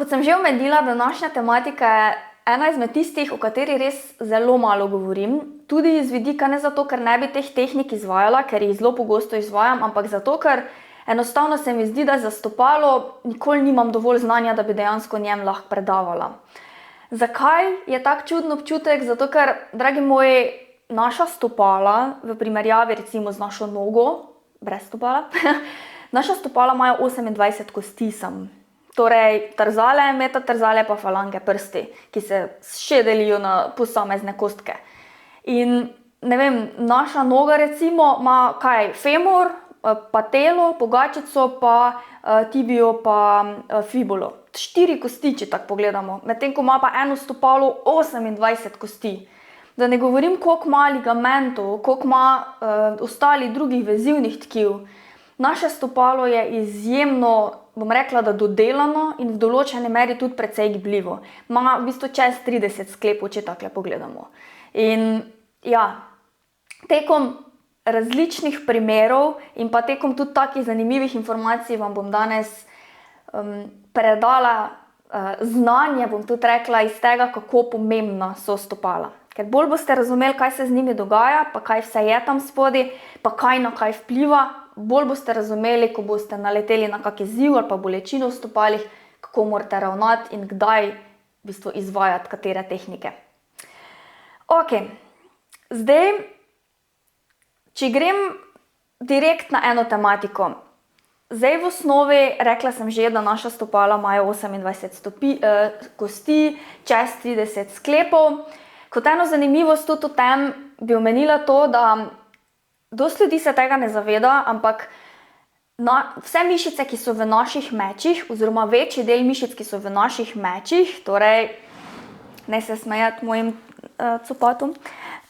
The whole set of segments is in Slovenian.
Kot sem že omenila, današnja tematika je ena izmed tistih, o kateri res zelo malo govorim. Tudi iz vidika ne zato, ker ne bi teh tehnik izvajala, ker jih zelo pogosto izvajam, ampak zato, ker enostavno se mi zdi, da za stopalo nikoli nimam dovolj znanja, da bi dejansko njem lahko predavala. Zakaj je tak čuden občutek? Zato, ker, dragi moji, naša stopala, v primerjavi recimo z našo nogo, brez stopala, naša stopala imajo 28 kosti sam. Torej, trzale, metatrzale pa falange, prsti, ki se še delijo na posamezne kostke. In, ne vem, naša noga recimo ima kaj? Femur, patelo, pogačico, pa tibio, pa fibulo. 4 kosti, če tako pogledamo. Medtem ko ima pa eno stopalo 28 kosti. Da ne govorim, koliko ima ligamentov, koliko ima ostalih drugih vezivnih tkiv. Naše stopalo je izjemno, bom rekla, da dodelano in v določeni meri tudi precej gibljivo. Ima v bistvu čez 30 sklepov, če takole pogledamo. In ja, tekom različnih primerov in pa tekom tudi takih zanimivih informacij vam bom danes predala znanje, bom tudi rekla, iz tega, kako pomembna so stopala. Ker bolj boste razumeli, kaj se z njimi dogaja, pa kaj vse je tam spodaj, pa kaj na kaj vpliva, bolj boste razumeli, ko boste naleteli na kak izziv ali pa bolečino v stopalih, kako morate ravnati in kdaj v bistvu izvajati katere tehnike. Ok, zdaj, če grem direkt na eno tematiko. Zdaj v osnovi, rekla sem že, da naša stopala imajo 28 kosti, čez 30 sklepov. Kot eno zanimivost tudi o tem bi omenila to, da dosti ljudi se tega ne zaveda, ampak vse mišice, ki so v naših mečih, oziroma večji del mišic, ki so v naših mečih, torej, ne se smejati mojim copatom,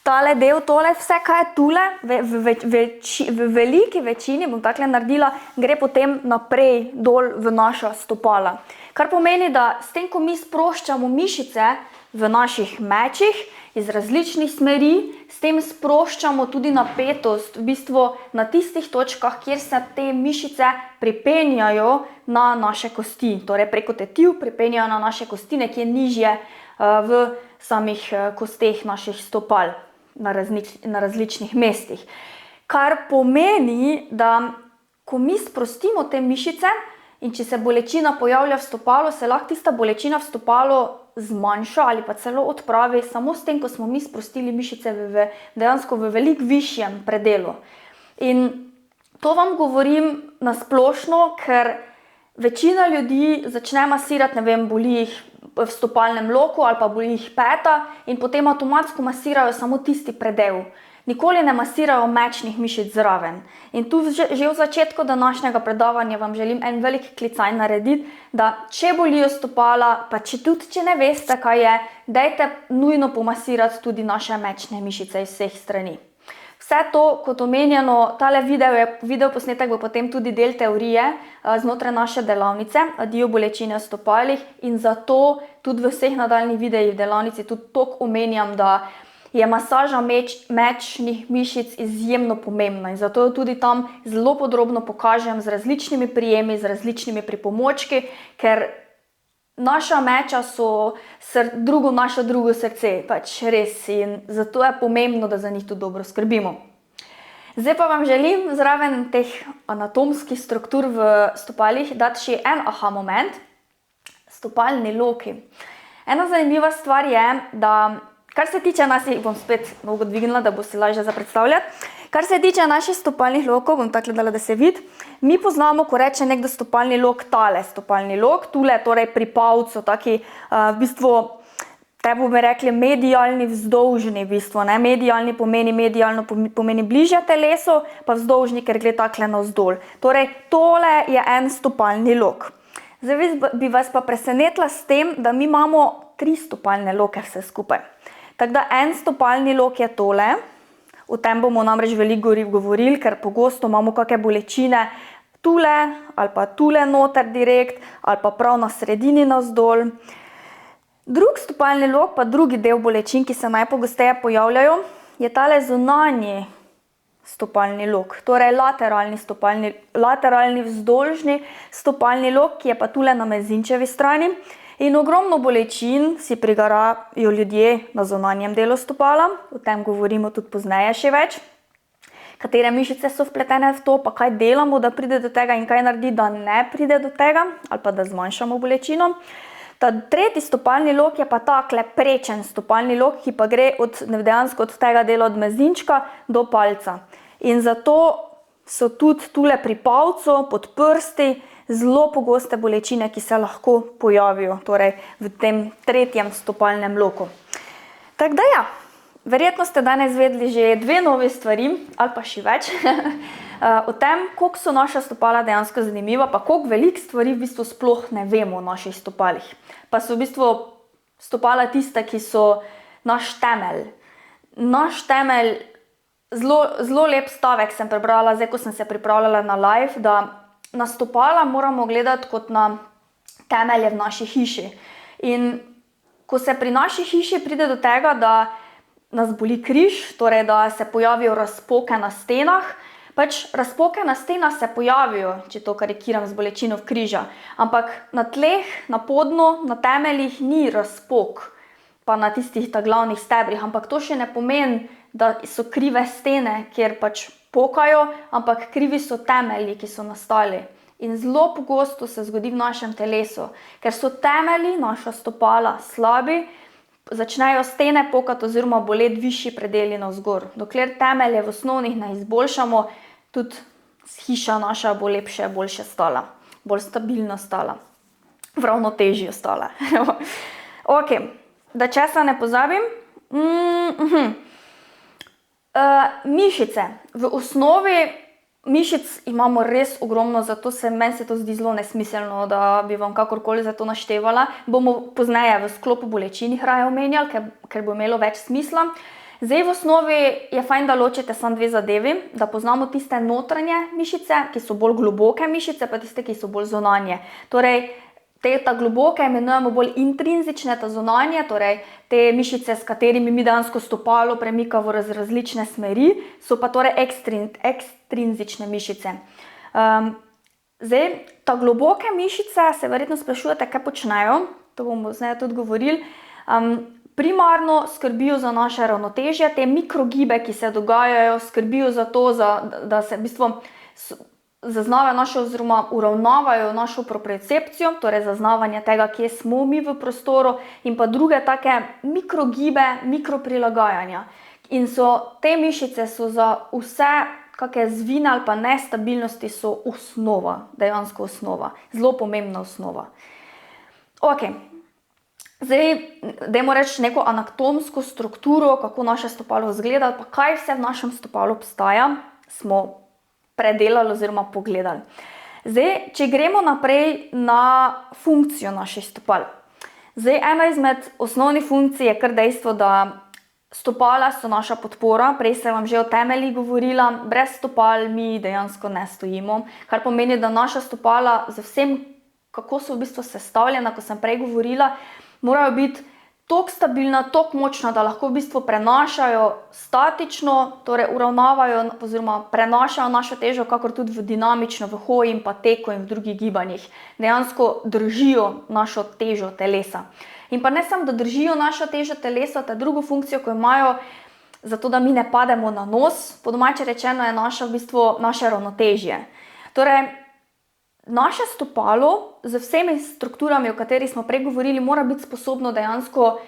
tale del, tole, vse, kaj je tule, v veliki večini, bom takole naredila, gre potem naprej dol v naša stopala. Kar pomeni, da s tem, ko mi sproščamo mišice v naših mečih iz različnih smeri, s tem sproščamo tudi napetost v bistvu na tistih točkah, kjer se te mišice pripenjajo na naše kosti. Torej preko tetiv pripenjajo na naše kosti, nekje nižje v samih kosteh naših stopal na različnih mestih. Kar pomeni, da ko mi sprostimo te mišice in če se bolečina pojavlja v stopalu, se lahko tista bolečina v stopalu zmanjša ali pa celo odpravi samo s tem, ko smo mi sprostili mišice dejansko v veliko višjem predelu. In to vam govorim na splošno, ker večina ljudi začne masirati, ne vem, boli jih v stopalnem loku ali pa boli jih peta in potem avtomatsko masirajo samo tisti predel. Nikoli ne masirajo mečnih mišic zraven. In tu že v začetku današnjega predavanja vam želim en velik klicaj narediti, da če bolijo stopala, pa tudi če ne veste, kaj je, dajte nujno pomasirati tudi naše mečne mišice iz vseh strani. Vse to, kot omenjeno, tale videoposnetek bo potem tudi del teorije znotraj naše delavnice, adijo bolečine v stopalih, in zato tudi v vseh nadaljnjih videih v delavnici tudi toliko omenjam, da je masaža mečnih mišic izjemno pomembna in zato jo tudi tam zelo podrobno pokažem z različnimi prijemi, z različnimi pripomočki, ker naša meča so naše drugo srce, pač res, in zato je pomembno, da za njih tudi dobro skrbimo. Zdaj pa vam želim zraven teh anatomskih struktur v stopalih dati še en aha moment, stopalni loki. Ena zanimiva stvar je, da kar se tiče naših, bom spet nogo dvignila, da bo se lažje za predstavljati. Kar se tiče naših stopalnih lokov, bom tako dala, da se vidi, mi poznamo, ko reče nekdo stopalni lok, tale stopalni lok, tule torej pri pavcu, taki v bistvu, te bomo rekli medialni, vzdolžni v bistvu, ne, medialni pomeni bližje telesu, pa vzdolžni, ker gre takle navzdol. Torej, tole je en stopalni lok. Zdaj bi vas pa presenetila s tem, da mi imamo 3 stopalne loke vse skupaj. Tako da en stopalni lok je tole, o tem bomo namreč veliko govorili, ker pogosto imamo kakšne bolečine tule ali pa tule noter direkt ali pa prav na sredini navzdol. Drug stopalni lok, pa drugi del bolečin, ki se najpogosteje pojavljajo, je tale zunanji stopalni lok, torej lateralni vzdolžni stopalni lok, ki je pa tule na mezinčevi strani. In ogromno bolečin si prigarajo ljudje na zunanjem delu stopala, o tem govorimo tudi pozneje še več, katere mišice so vpletene v to, pa kaj delamo, da pride do tega in kaj naredi, da ne pride do tega, ali pa da zmanjšamo bolečino. Ta tretji stopalni lok je pa takle prečen stopalni lok, ki pa gre dejansko od tega dela od mezinčka do palca. In zato so tudi tule pri palcu, pod prsti, zelo pogoste bolečine, ki se lahko pojavijo, torej v tem tretjem stopalnem loku. Tako da ja, verjetno ste danes vedeli že 2 novi stvari, ali pa še več, o tem, koliko so naša stopala dejansko zanimiva, pa koliko veliko stvari v bistvu sploh ne vemo o naših stopalih. Pa so v bistvu stopala tiste, ki so naš temelj. Naš temelj, zelo lep stavek sem prebrala, zdaj ko sem se pripravljala na live, da na stopala moramo gledati kot na temelje v naši hiši. In ko se pri naši hiši pride do tega, da nas boli križ, torej da se pojavijo razpoke na stenah, pač razpoke na stenah se pojavijo, če to karikiram z bolečino v križa, ampak na tleh, na podnu, na temeljih ni razpok, pa na tistih glavnih stebrih, ampak to še ne pomeni, da so krive stene, kjer pač pokajo, ampak krivi so temelji, ki so nastali. In zelo pogosto se zgodi v našem telesu, ker so temelji, naša stopala, slabi, začnejo stene pokati oziroma boleti višji predeli navzgor. Dokler temelje v osnovnih ne izboljšamo, tudi hiša naša bo lepše, boljše stala, bolj stabilno stala, v ravnotežju stala. Ok, da česa ne pozabim. Mišice. V osnovi mišic imamo res ogromno, zato meni se to zdi zelo nesmiselno, da bi vam kakorkoli za to naštevala. Bomo pozneje v sklopu bolečin raje omenjali, ker bo imelo več smisla. Zdaj v osnovi je fajn, da ločite samo 2 zadevi, da poznamo tiste notranje mišice, ki so bolj globoke mišice, pa tiste, ki so bolj zunanje. Torej, ta globoke imenujemo bolj intrinzične, ta zunanje, torej te mišice, s katerimi mi dejansko stopalo premikamo v različne smeri, so pa torej ekstrinzične mišice. Zdaj, ta globoke mišice, se verjetno sprašujete, kaj počnejo, to bomo zdaj tudi govorili, primarno skrbijo za naše ravnotežje, te mikrogibe, ki se dogajajo, skrbijo za to, da se v bistvu zaznavajo našo oziroma uravnavajo našo propriocepcijo, torej zaznavanje tega, kje smo mi v prostoru, in pa druge take mikrogibe, mikroprilagajanja. In te mišice so za vse kakšne zvine ali pa nestabilnosti so osnova, dejansko osnova, zelo pomembna osnova. Ok, zdaj dajmo reči neko anatomsko strukturo, kako naše stopalo izgleda, pa kaj vse v našem stopalu obstaja, smo predelali oziroma pogledali. Zdaj, če gremo naprej na funkcijo naših stopal. Zdaj, ena izmed osnovnih funkcij je kar dejstvo, da stopala so naša podpora, prej sem vam že o temeljih govorila, brez stopal mi dejansko ne stojimo, kar pomeni, da naša stopala z vsem, kako so v bistvu sestavljena, ko sem prej govorila, morajo biti toliko stabilna, toliko močna, da lahko v bistvu prenašajo statično, torej uravnavajo oziroma prenašajo našo težo, kakor tudi v dinamično, v hoji in pa teku in v drugih gibanjih. Dejansko držijo našo težo telesa. In pa ne samo, da držijo našo težo telesa, ta drugo funkcijo, ko imajo, zato da mi ne pademo na nos, po domače rečeno je v bistvu naše ravnotežje. Torej, naše stopalo z vsemi strukturami, o katerih smo prej govorili, mora biti sposobno dejansko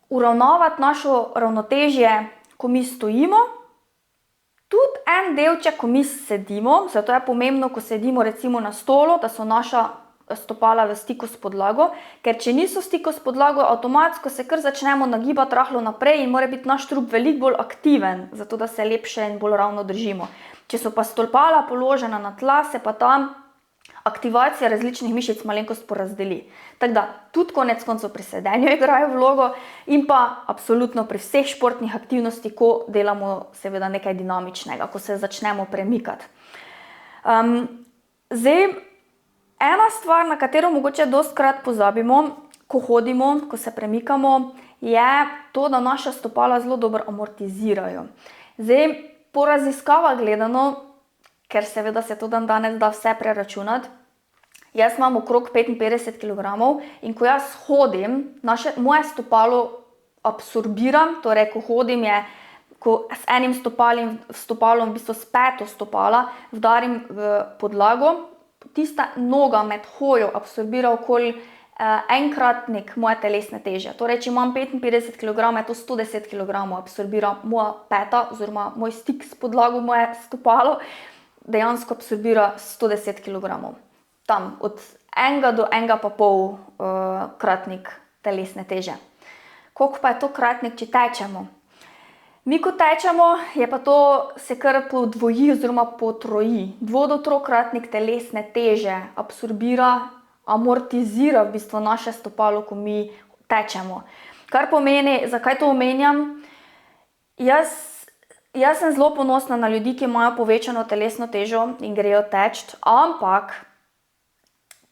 uravnavati našo ravnotežje, ko mi stojimo, tudi en delček, ko mi sedimo, zato je pomembno, ko sedimo recimo na stolu, da so naša stopala v stiku s podlago, ker če niso v stiku s podlago, avtomatsko se kar začnemo nagibati rahlo naprej in mora biti naš trup veliko bolj aktiven, zato da se lepše in bolj ravno držimo. Če so pa stopala položena na tla, se pa tam aktivacija različnih mišic malenkost porazdeli. Tako da, tudi konec koncev pri sedenju igrajo vlogo in pa absolutno pri vseh športnih aktivnostih, ko delamo seveda nekaj dinamičnega, ko se začnemo premikati. Zdaj, ena stvar, na katero mogoče dostikrat pozabimo, ko hodimo, ko se premikamo, je to, da naša stopala zelo dobro amortizirajo. Zdaj, po raziskavah gledano, ker seveda se to dan danes da vse preračunati, jaz imam okrog 55 kg in ko jaz hodim, moje stopalo absorbiram, torej ko hodim ko s enim stopalom, v bistvu s peto stopala, vdarim v podlago, tista noga med hojo absorbira okoli enkratnik moje telesne teže. Torej, če imam 55 kg, je to 110 kg absorbira moja peta oziroma moj stik s podlago, moje stopalo, dejansko absorbira 110 kg. Tam od 1 do 1,5 kratnik telesne teže. Koliko pa je to kratnik, če tečemo? Mi, ko tečemo, je pa to se kar podvoji oziroma potroji. 2 do 3 kratnik telesne teže absorbira, amortizira v bistvu naše stopalo, ko mi tečemo. Kar pomeni, zakaj to omenjam? Jaz sem zelo ponosna na ljudi, ki imajo povečano telesno težo in grejo teč, ampak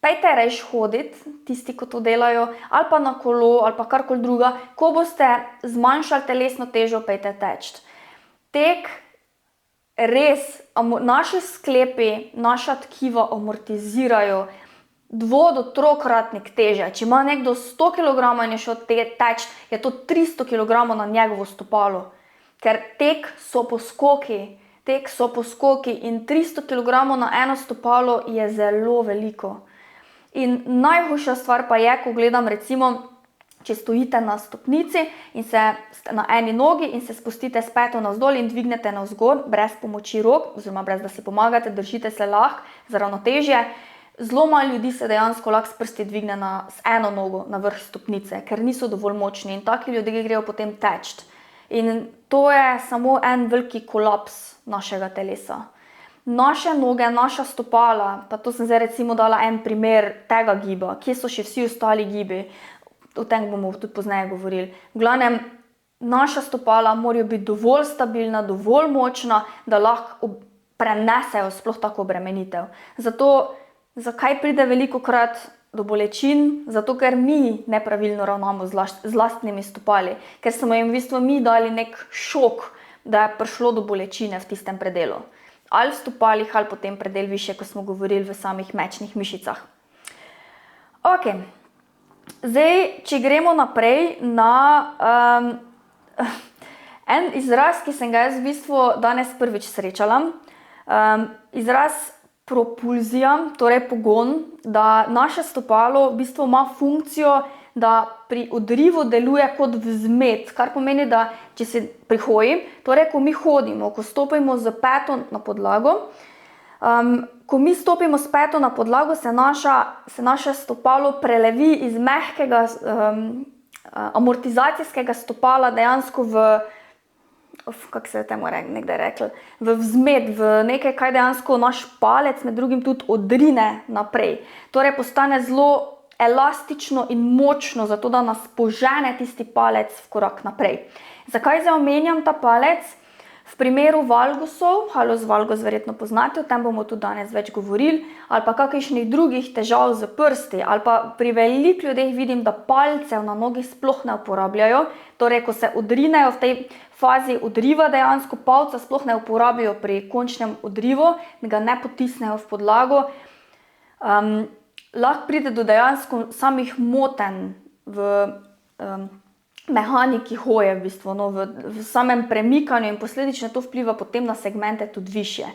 pejte rejš hoditi, tisti, ko to delajo, ali pa na kolo, ali pa karkoli druga, ko boste zmanjšali telesno težo, pejte teč. Tek, res, naši sklepi, naša tkiva amortizirajo 2 do 3 kratnik teže. Če ima nekdo 100 kg in je šel teč, je to 300 kg na njegovo stopalo. Ker tek so poskoki in 300 kg na eno stopalo je zelo veliko. In najhujša stvar pa je, ko gledam recimo, če stojite na stopnici in ste na eni nogi in se spustite s peto navzdol in dvignete navzgor, brez pomoči rok, oziroma brez da si pomagate, držite se lahko za ravnotežje. Zelo malo ljudi se dejansko lahko s prsti dvigne s eno nogo na vrh stopnice, ker niso dovolj močni in taki ljudje grejo potem teč. In to je samo en veliki kolaps našega telesa. Naše noge, naša stopala, pa to sem zdaj recimo dala en primer tega giba, kje so še vsi ostali gibi, o tem bomo tudi pozneje govorili. V glavnem, naša stopala morajo biti dovolj stabilna, dovolj močna, da lahko prenesejo sploh tako obremenitev. Zato, zakaj pride velikokrat do bolečin? Zato, ker mi nepravilno ravnamo z lastnimi stopali, ker smo jim v bistvu mi dali nek šok, da je prišlo do bolečine v tistem predelu. Ali v stopalih, ali potem predel više, ko smo govorili v samih mečnih mišicah. Ok, zdaj, če gremo naprej na en izraz, ki sem ga jaz v bistvu danes prvič srečala. Izraz propulzija, torej pogon, da naše stopalo v bistvu ima funkcijo, da pri odrivu deluje kot vzmet, kar pomeni, da če se pri hoji, torej ko mi hodimo, ko stopimo z peto na podlago, ko mi stopimo s peto na podlago, se naše stopalo prelevi iz mehkega amortizacijskega stopala dejansko kako se je temu nekdaj rekli, v vzmet, v nekaj, kaj dejansko naš palec med drugim tudi odrine naprej. Torej postane zelo elastično in močno, zato da nas požene tisti palec v korak naprej. Zakaj zdaj omenjam ta palec? V primeru valgusov, halus valgus verjetno poznate, o tem bomo tudi danes več govorili, ali pa kakšnih drugih težav z prsti, ali pa pri veliko ljudeh vidim, da palcev na nogi sploh ne uporabljajo, torej ko se odrinejo v tej fazi odriva dejansko, palca sploh ne uporabljajo pri končnem odrivu, da ga ne potisnejo v podlago. Lahko pride do dejansko samih motenj v mehaniki hoje, v bistvu, v samem premikanju in posledično to vpliva potem na segmente tudi višje.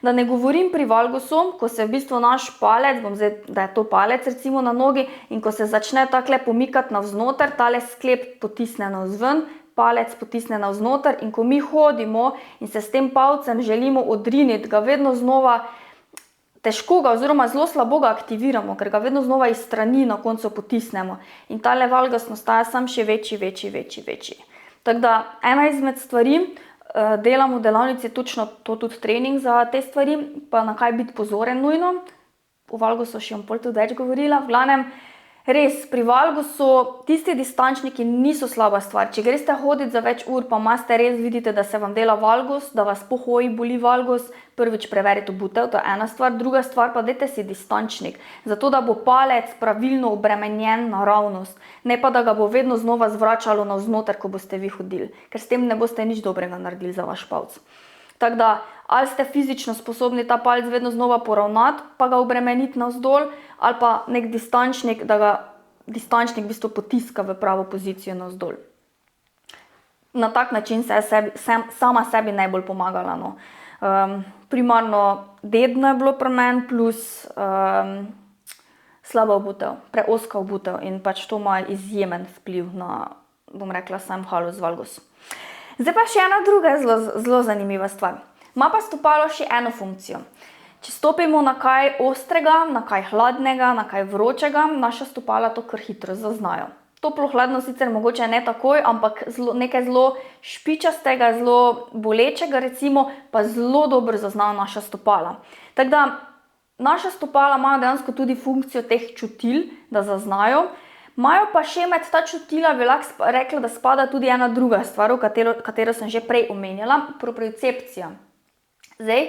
Da ne govorim pri valgusu, ko se v bistvu naš palec, da je to palec recimo na nogi, in ko se začne takle pomikati navznoter, tale sklep potisne navzven, palec potisne navznoter in ko mi hodimo in se s tem palcem želimo odriniti, ga vedno znova težko ga oziroma zelo slabo ga aktiviramo, ker ga vedno znova iz strani na koncu potisnemo. In tale valgus nastaja sam še večji. Tako da, ena izmed stvari, delamo v delavnici točno to tudi trening za te stvari, pa na kaj biti pozoren nujno. O valgusu še bom pol tudi več govorila. V glavnem, res, pri valgusu tisti distančniki niso slaba stvar. Če greste hoditi za več ur, pa imate res, vidite, da se vam dela valgus, da vas po hoji boli valgus, prvič preverite obutev, to je ena stvar. Druga stvar pa, dajte si distančnik, zato da bo palec pravilno obremenjen naravnost, ne pa da ga bo vedno znova zvračalo navznoter, ko boste vi hodili, ker s tem ne boste nič dobrega naredili za vaš palec. Tako da, ali ste fizično sposobni ta palec vedno znova poravnati, pa ga obremeniti navzdol, ali pa nek distančnik, da ga distančnik v bistvu potiska v pravo pozicijo navzdol. Na tak način se je sama sebi najbolj pomagala. No. Primarno dedno je bilo pri meni, plus slaba obutev, preozka obutev in pač to ima izjemen vpliv na, bom rekla, sam halus valgus. Zdaj pa še ena druga zelo zanimiva stvar. Ima pa stopalo še eno funkcijo. Če stopimo na kaj ostrega, na kaj hladnega, na kaj vročega, naša stopala to kar hitro zaznajo. Toplo hladno sicer mogoče ne takoj, ampak nekaj zelo špičastega, zelo bolečega recimo, pa zelo dobro zaznajo naša stopala. Tako da naša stopala imajo dejansko tudi funkcijo teh čutil, da zaznajo. Imajo pa še med ta čutila, bi lahko rekla, da spada tudi ena druga stvar, katero sem že prej omenjala, propriocepcija. Zdaj,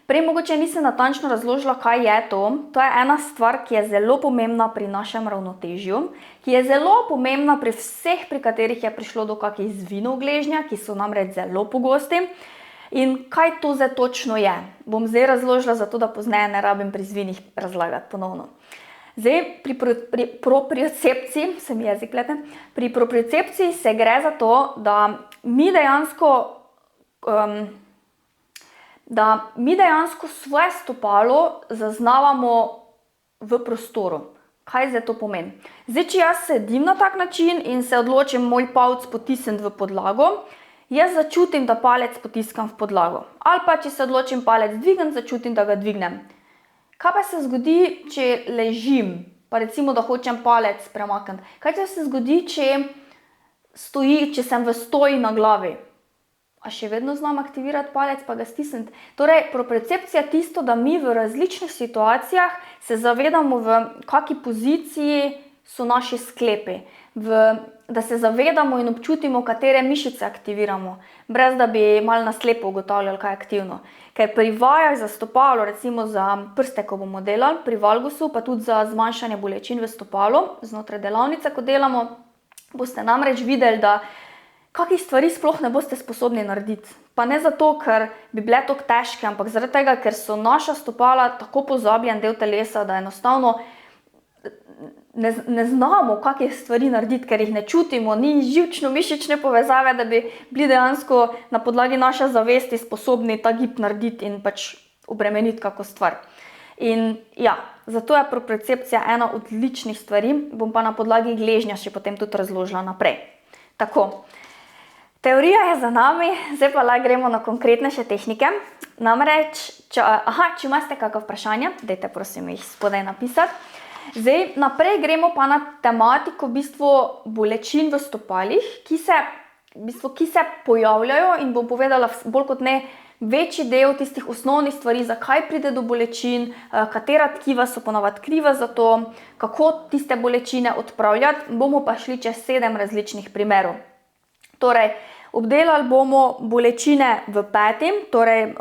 prej mogoče nisem natančno razložila, kaj je to. To je ena stvar, ki je zelo pomembna pri našem ravnotežju, ki je zelo pomembna pri vseh, pri katerih je prišlo do kakih zvinov gležnja, ki so namreč zelo pogosti. In kaj to zdaj točno je? Bom zdaj razložila, zato da pozneje ne rabim pri zvinih razlagati ponovno. Zdaj, pri propriocepciji, se mi jezik plete, pri propriocepciji se gre za to, da mi dejansko svoje stopalo zaznavamo v prostoru. Kaj zdaj to pomeni? Zdaj, če jaz sedim na tak način in se odločim moj palec potisniti v podlago, jaz začutim, da palec potiskam v podlago. Ali pa, če se odločim palec dvigniti, začutim, da ga dvignem. Kaj pa se zgodi, če ležim, pa recimo, da hočem palec premakniti? Kaj se zgodi, če sem v stoji na glavi? A še vedno znam aktivirati palec, pa ga stisniti? Torej, propriocepcija je tisto, da mi v različnih situacijah se zavedamo, v kakšni poziciji so naši sklepi. Da se zavedamo in občutimo, katere mišice aktiviramo, brez da bi malo na slepo ugotavljali, kaj je aktivno. Ker pri vajah za stopalo, recimo za prste, ko bomo delali, pri valgusu, pa tudi za zmanjšanje bolečin v stopalo, znotraj delavnice, ko delamo, boste namreč videli, da kakih stvari sploh ne boste sposobni narediti. Pa ne zato, ker bi bile tako težke, ampak zaradi tega, ker so naša stopala tako pozabljen del telesa, da enostavno ne znamo kakih stvari narediti, ker jih ne čutimo, ni živčno-mišične povezave, da bi bili dejansko na podlagi naše zavesti sposobni ta gib narediti in pač obremeniti kako stvar. In ja, zato je propriocepcija ena od odličnih stvari, bom pa na podlagi gležnja še potem tudi razložila naprej. Tako. Teorija je za nami, zdaj pa lahko gremo na konkretnejše tehnike. Namreč, če imate kakšno vprašanje, dajte prosim jih spodaj napisati. Zdaj, naprej gremo pa na tematiko v bistvu bolečin v stopalih, ki se pojavljajo in bom povedala bolj kot ne večji del tistih osnovnih stvari, zakaj pride do bolečin, katera tkiva so ponavadi kriva za to, kako tiste bolečine odpravljati, bomo pa šli čez 7 različnih primerov. Torej, obdelali bomo bolečine v peti, torej,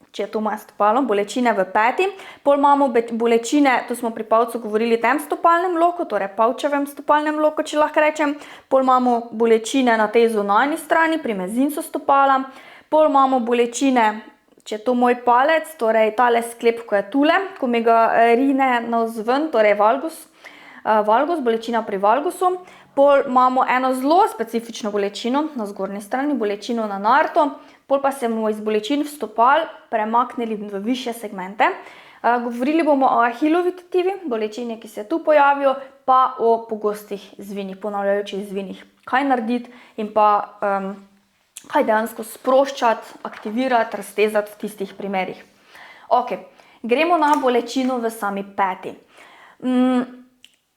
če je to moje stopalo, bolečine v peti, pol imamo bolečine, to smo pri pavcu govorili, tem stopalnem loku, torej pavčevem stopalnem loku, če lahko rečem, pol imamo bolečine na tej zunanji strani, pri mezincu stopala, pol imamo bolečine, če je to moj palec, torej tale sklep, ko je tule, ko mi ga rine navzven, torej valgus, bolečina pri valgusu. Pol imamo eno zelo specifično bolečino na zgornji strani, bolečino na narto, pol pa se bomo iz bolečin v stopal premaknili v višje segmente. Govorili bomo o ahilovi tetivi, bolečini, ki se tu pojavijo, pa o pogostih zvinih, ponavljajočih zvinih. Kaj narediti in pa kaj dejansko sproščati, aktivirati, raztezati v tistih primerih. Ok, gremo na bolečino v sami peti.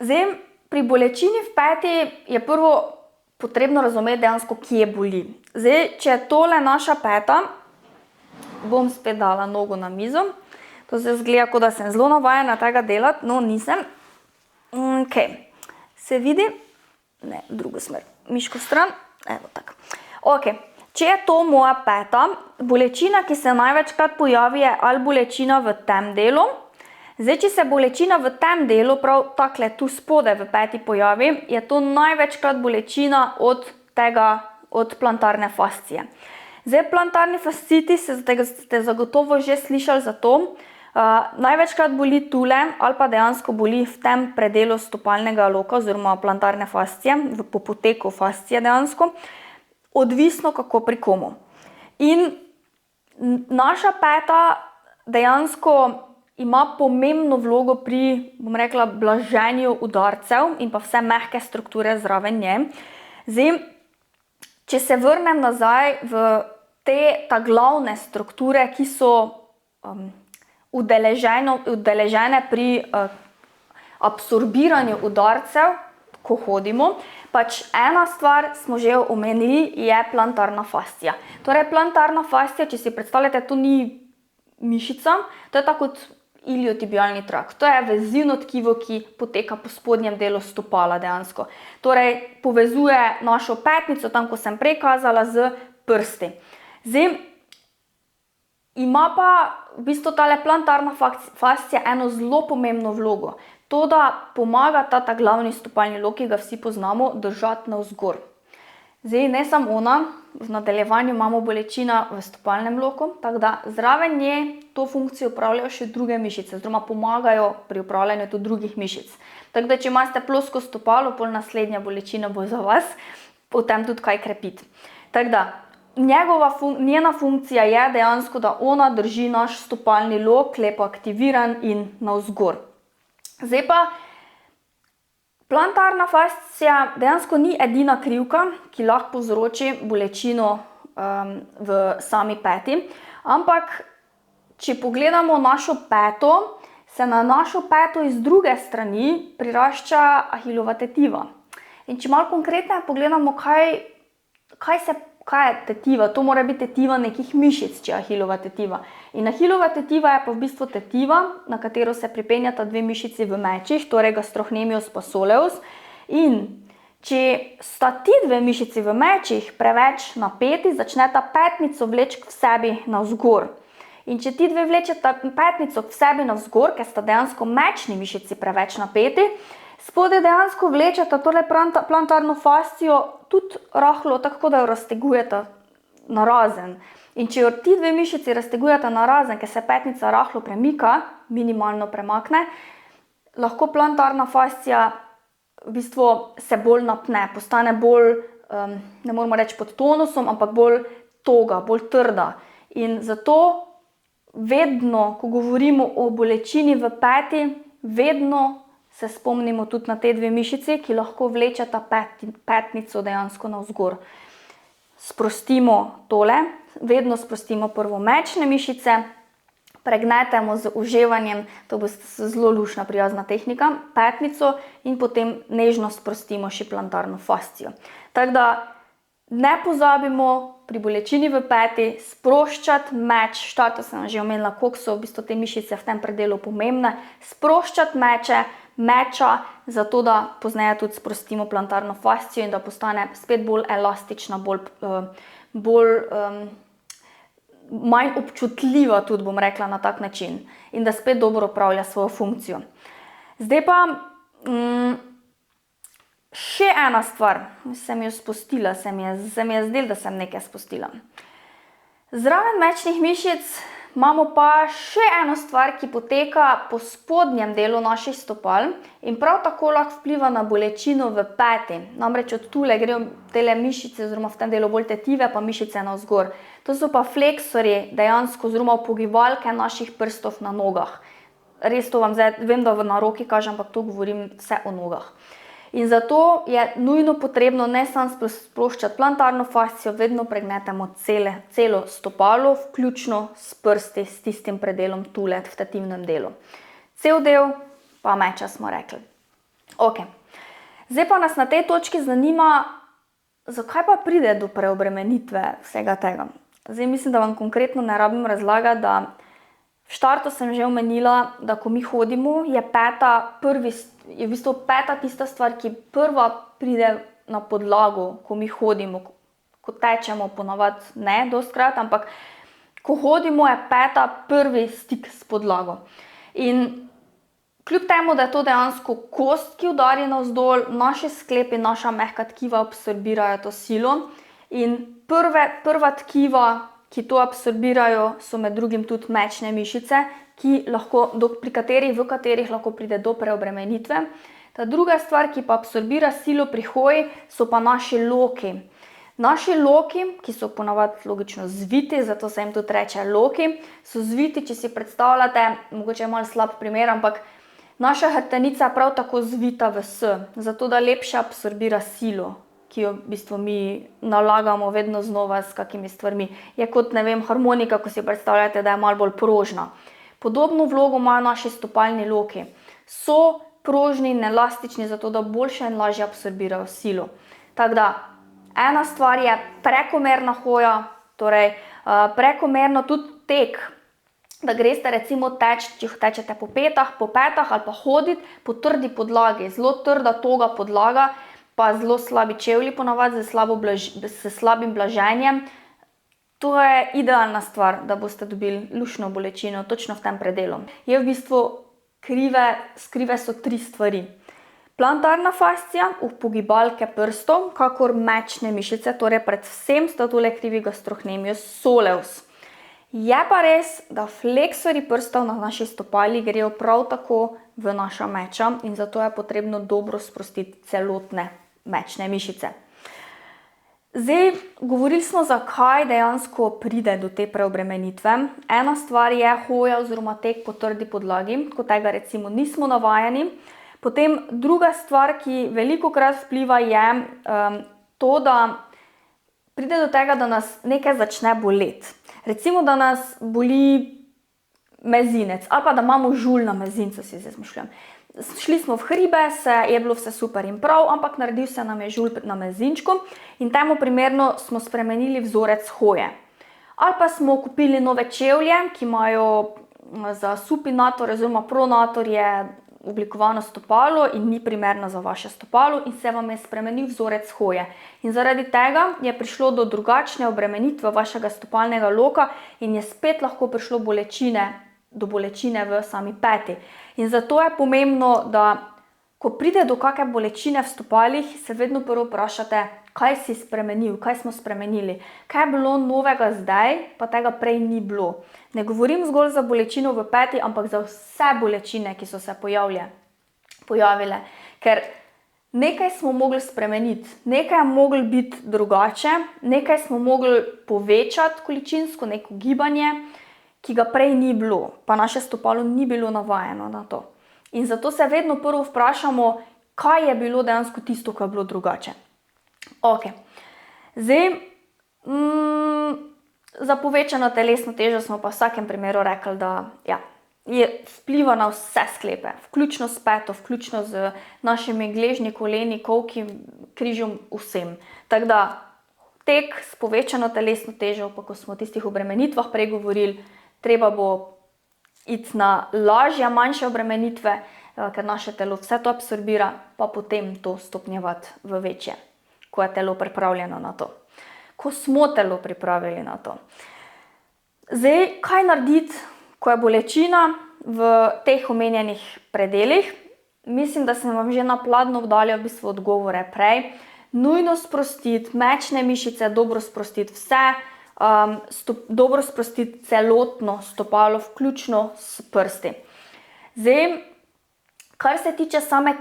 Zdaj, pri bolečini v peti je prvo potrebno razumeti dejansko, kje boli. Zdaj, če je tole naša peta, bom spet dala nogo na mizo. To se zgleda, kot da sem zelo navajena tega delati, no nisem. Ok, se vidi? Ne, v drugo smer. Miško stran, evo tako. Ok, če je to moja peta, bolečina, ki se največkrat pojavi, je ali bolečina v tem delu. Zdaj, če se bolečina v tem delu, prav takle tu spodaj v peti pojavi, je to največkrat bolečina od plantarne fascije. Zdaj, plantarni fascitis, ste zagotovo že slišali za to. Največkrat boli tule ali pa dejansko boli v tem predelu stopalnega loka oziroma plantarne fascije, po poteku fascije dejansko, odvisno kako pri komu. In naša peta dejansko ima pomembno vlogo pri, bom rekla, blaženju udarcev in pa vse mehke strukture zraven nje. Zdaj, če se vrnem nazaj v ta glavne strukture, ki so udeležene pri absorbiranju udarcev, ko hodimo, pač ena stvar smo že omenili, je plantarna fascija. Torej, plantarna fascija, če si predstavljate, to ni mišica, to je tako kot iliotibialni trakt. To je vezivno tkivo, ki poteka po spodnjem delu stopala dejansko. Torej, povezuje našo petnico, tam, ko sem prej kazala, z prsti. Zdaj, ima pa v bistvu tale plantarna fascija eno zelo pomembno vlogo. To, da pomaga ta glavni stopalni lok, ki ga vsi poznamo, držati navzgor. Zdaj, ne samo ona, v nadaljevanju imamo bolečina v stopalnem loku, tako da zraven nje to funkcijo upravljajo še druge mišice, oziroma pomagajo pri upravljanju tudi drugih mišic. Tako da, če imate plosko stopalo, pol naslednja bolečina bo za vas, potem tudi kaj krepiti. Tako da, njena funkcija je dejansko, da ona drži naš stopalni lok lepo aktiviran in navzgor. Zdaj pa, plantarna fascija dejansko ni edina krivka, ki lahko povzroči bolečino v sami peti, ampak če pogledamo našo peto, se na našo peto iz druge strani prirašča ahilova tetiva. In če malo konkretneje pogledamo, kaj je tetiva, to mora biti tetiva nekih mišic, če je ahilova tetiva. In ahilova tetiva je pa v bistvu tetiva, na katero se pripenjata dve mišici v mečih, torej gastrocnemius pa soleus. In če sta ti dve mišici v mečih preveč napeti, začneta petnico vleči k sebi navzgor. In če ti dve vlečeta petnico k sebi navzgor, ker sta dejansko mečni mišici preveč napeti, spodaj dejansko vlečeta tole plantarno fascijo tudi rahlo, tako da jo raztegujeta narazen. In če jo ti dve mišici raztegujeta narazen, ker se petnica rahlo premika, minimalno premakne, lahko plantarna fascija v bistvu se bolj napne, postane bolj, ne moramo reči pod tonusom, ampak bolj toga, bolj trda. In zato vedno, ko govorimo o bolečini v peti, vedno se spomnimo tudi na te dve mišici, ki lahko vlečeta petnico dejansko navzgor. Sprostimo tole, vedno sprostimo prvo mečne mišice, pregnetemo z uževanjem, to bo zelo luštna prijazna tehnika, petnico in potem nežno sprostimo še plantarno fascijo. Tako da ne pozabimo pri bolečini v peti sproščati meč, štartu sem že omenila, koliko so v bistvu te mišice v tem predelu pomembne, sproščati meča, zato da pozneje tudi sprostimo plantarno fascijo in da postane spet bolj elastična, manj občutljiva tudi, bom rekla, na tak način. In da spet dobro opravlja svojo funkcijo. Zdaj pa še ena stvar, sem jo spustila, se mi je zdelo, da sem nekaj spustila. Zraven mečnih mišic imamo pa še eno stvar, ki poteka po spodnjem delu naših stopal in prav tako lahko vpliva na bolečino v peti. Namreč od tule grejo tele mišice, oziroma v tem delu bolj tetive, pa mišice navzgor. To so pa fleksorji dejansko, oziroma upogivalke naših prstov na nogah. Res to vam zdaj, vem, da na roki kažem, ampak to govorim vse o nogah. In zato je nujno potrebno ne samo sproščati plantarno fascijo, vedno pregnetemo celo stopalo, vključno s prsti, s tistim predelom tule v tetivnem delu. Cel del pa meča smo rekli. Ok. Zdaj pa nas na tej točki zanima, zakaj pa pride do preobremenitve vsega tega. Zdaj mislim, da vam konkretno ne rabim razlagati, da v štartu sem že omenila, da ko mi hodimo, je v bistvu peta tista stvar, ki prva pride na podlago, ko mi hodimo, ko tečemo, ponavadi ne dostikrat, ampak ko hodimo, je peta prvi stik s podlago. In kljub temu, da je to dejansko kost, ki udari navzdol, naši sklepi, naša mehka tkiva absorbirajo to silo In prva tkiva, ki to absorbirajo, so med drugim tudi mečne mišice, v katerih lahko pride do preobremenitve. Ta druga stvar, ki pa absorbira silo pri hoji, so pa naši loki. Naši loki, ki so ponavadi logično zviti, zato se jim tudi reče loki, so zviti, če si predstavljate, mogoče je malo slab primer, ampak naša hrbtenica je prav tako zvita v S, zato da lepše absorbira silo, ki jo v bistvu mi nalagamo vedno znova s kakimi stvarmi. Je kot, ne vem, harmonika, ko si predstavljate, da je malo bolj prožna. Podobno vlogo imajo naši stopalni loki. So prožni in elastični, zato da boljše in lažje absorbirajo silo. Tako da, ena stvar je prekomerna hoja, torej prekomerno tudi tek, da greste recimo teči, če tečete po petah ali pa hoditi po trdi podlagi, zelo trda, toga podlaga, pa zelo slabi čevlji ponavadi s slabim blaženjem. To je idealna stvar, da boste dobili luštno bolečino točno v tem predelu. Je v bistvu skrive so 3 stvari. Plantarna fascija, upogibalke prstov, kakor mečne mišice, torej predvsem sta tole krivi gastrocnemius soleus. Je pa res, da fleksori prstov na naši stopali grejo prav tako v naša meča in zato je potrebno dobro sprostiti celotne mečne mišice. Zdaj, govorili smo, zakaj dejansko pride do te preobremenitve. Ena stvar je hoja oziroma tek po trdi podlagi, ko tega recimo nismo navajeni. Potem druga stvar, ki velikokrat vpliva, je to, da pride do tega, da nas nekaj začne boleti. Recimo, da nas boli mezinec ali pa da imamo žulj na mezincu, si zdaj izmišljam. Šli smo v hribe, je bilo vse super in prav, ampak naredil se nam je žulj na mezinčku in temu primerno smo spremenili vzorec hoje. Ali pa smo kupili nove čevlje, ki imajo za supinator oziroma pronatorje oblikovano stopalo in ni primerno za vaše stopalo in se vam je spremenil vzorec hoje. In zaradi tega je prišlo do drugačne obremenitve vašega stopalnega loka in je spet lahko prišlo do bolečine v sami peti. In zato je pomembno, da ko pride do kakšne bolečine v stopalih, se vedno prvo vprašate, kaj si spremenil, kaj smo spremenili. Kaj je bilo novega zdaj, pa tega prej ni bilo. Ne govorim zgolj za bolečino v peti, ampak za vse bolečine, ki so se pojavile. Ker nekaj smo mogli spremeniti, nekaj je mogli biti drugače, nekaj smo mogli povečati količinsko, neko gibanje, ki ga prej ni bilo, pa naše stopalo ni bilo navajeno na to. In zato se vedno prvo vprašamo, kaj je bilo dejansko tisto, kar je bilo drugače. Ok, zdaj, za povečano telesno težo smo pa v vsakem primeru rekli, da vpliva na vse sklepe, vključno s peto, vključno z našimi gležnji, koleni, kolki, križom, vsem. Tako da, tek s povečano telesno težo, pa ko smo o tistih obremenitvah prej govorili, treba bo iti na lažje, manjše obremenitve, ker naše telo vse to absorbira, pa potem to stopnjevati v večje, ko je telo pripravljeno na to. Ko smo telo pripravili na to. Zdaj, kaj narediti, ko je bolečina v teh omenjenih predelih? Mislim, da sem vam že na pladnju dala v bistvu odgovore prej. Nujno sprostiti mečne mišice, dobro sprostiti vse, dobro sprostiti celotno stopalo, vključno s prsti. Zdaj, kar se tiče same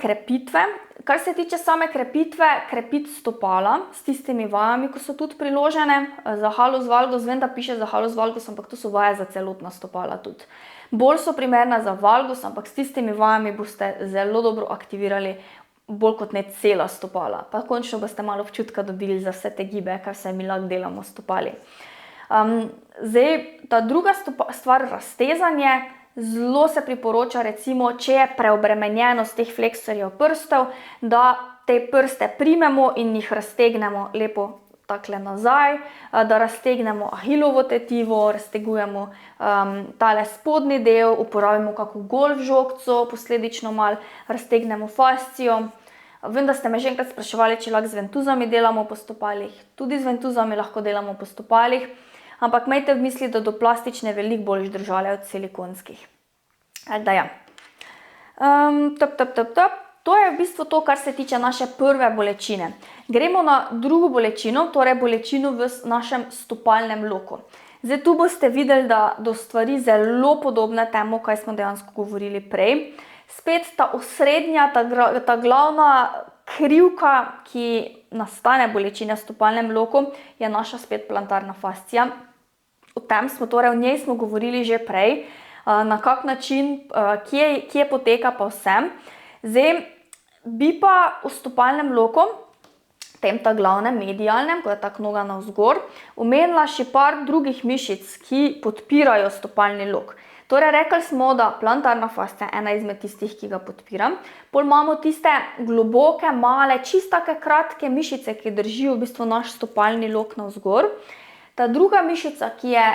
krepitve, krepiti stopala s tistimi vajami, ko so tudi priložene za halus valgus, vem, da piše za halus valgus, ampak to so vaje za celotna stopala tudi. Bolj so primerna za valgus, ampak s tistimi vajami boste zelo dobro aktivirali bolj kot ne cela stopala. Pa končno boste malo občutka dobili za vse te gibe, kaj vse mi lahko delamo s stopali. Zdaj, ta druga stvar, raztezanje, zelo se priporoča, recimo, če je preobremenjenost teh fleksorjev prstov, da te prste primemo in jih raztegnemo lepo takle nazaj, da raztegnemo ahilovo tetivo, raztegujemo tale spodnji del, uporabimo kako golf žogco, posledično malo raztegnemo fascijo. Vem, da ste me že enkrat spraševali, če lahko z ventuzami delamo po stopalih. Tudi z ventuzami lahko delamo po stopalih, ampak imejte v misli, da do plastične veliko bolj držale od silikonskih. Da ja. to je v bistvu to, kar se tiče naše prve bolečine. Gremo na drugo bolečino, torej bolečino v našem stopalnem loku. Zdaj tu boste videli, da do stvari zelo podobne temu, kaj smo dejansko govorili prej. Spet ta osrednja, ta glavna krivka, ki nastane bolečine v stopalnem loku, je naša spet plantarna fascija. O tem smo, torej o njej smo govorili že prej, na kak način, kje poteka pa vsem. Zdaj, bi pa v stopalnem loku, tem ta glavnem, medialnem, ko je tako noga navzgor, omenila še par drugih mišic, ki podpirajo stopalni lok. Torej, rekli smo, da plantarna fascija je ena izmed tistih, ki ga podpira. Pol imamo tiste globoke, male, čistake, kratke mišice, ki držijo v bistvu naš stopalni lok navzgor. Ta druga mišica, ki je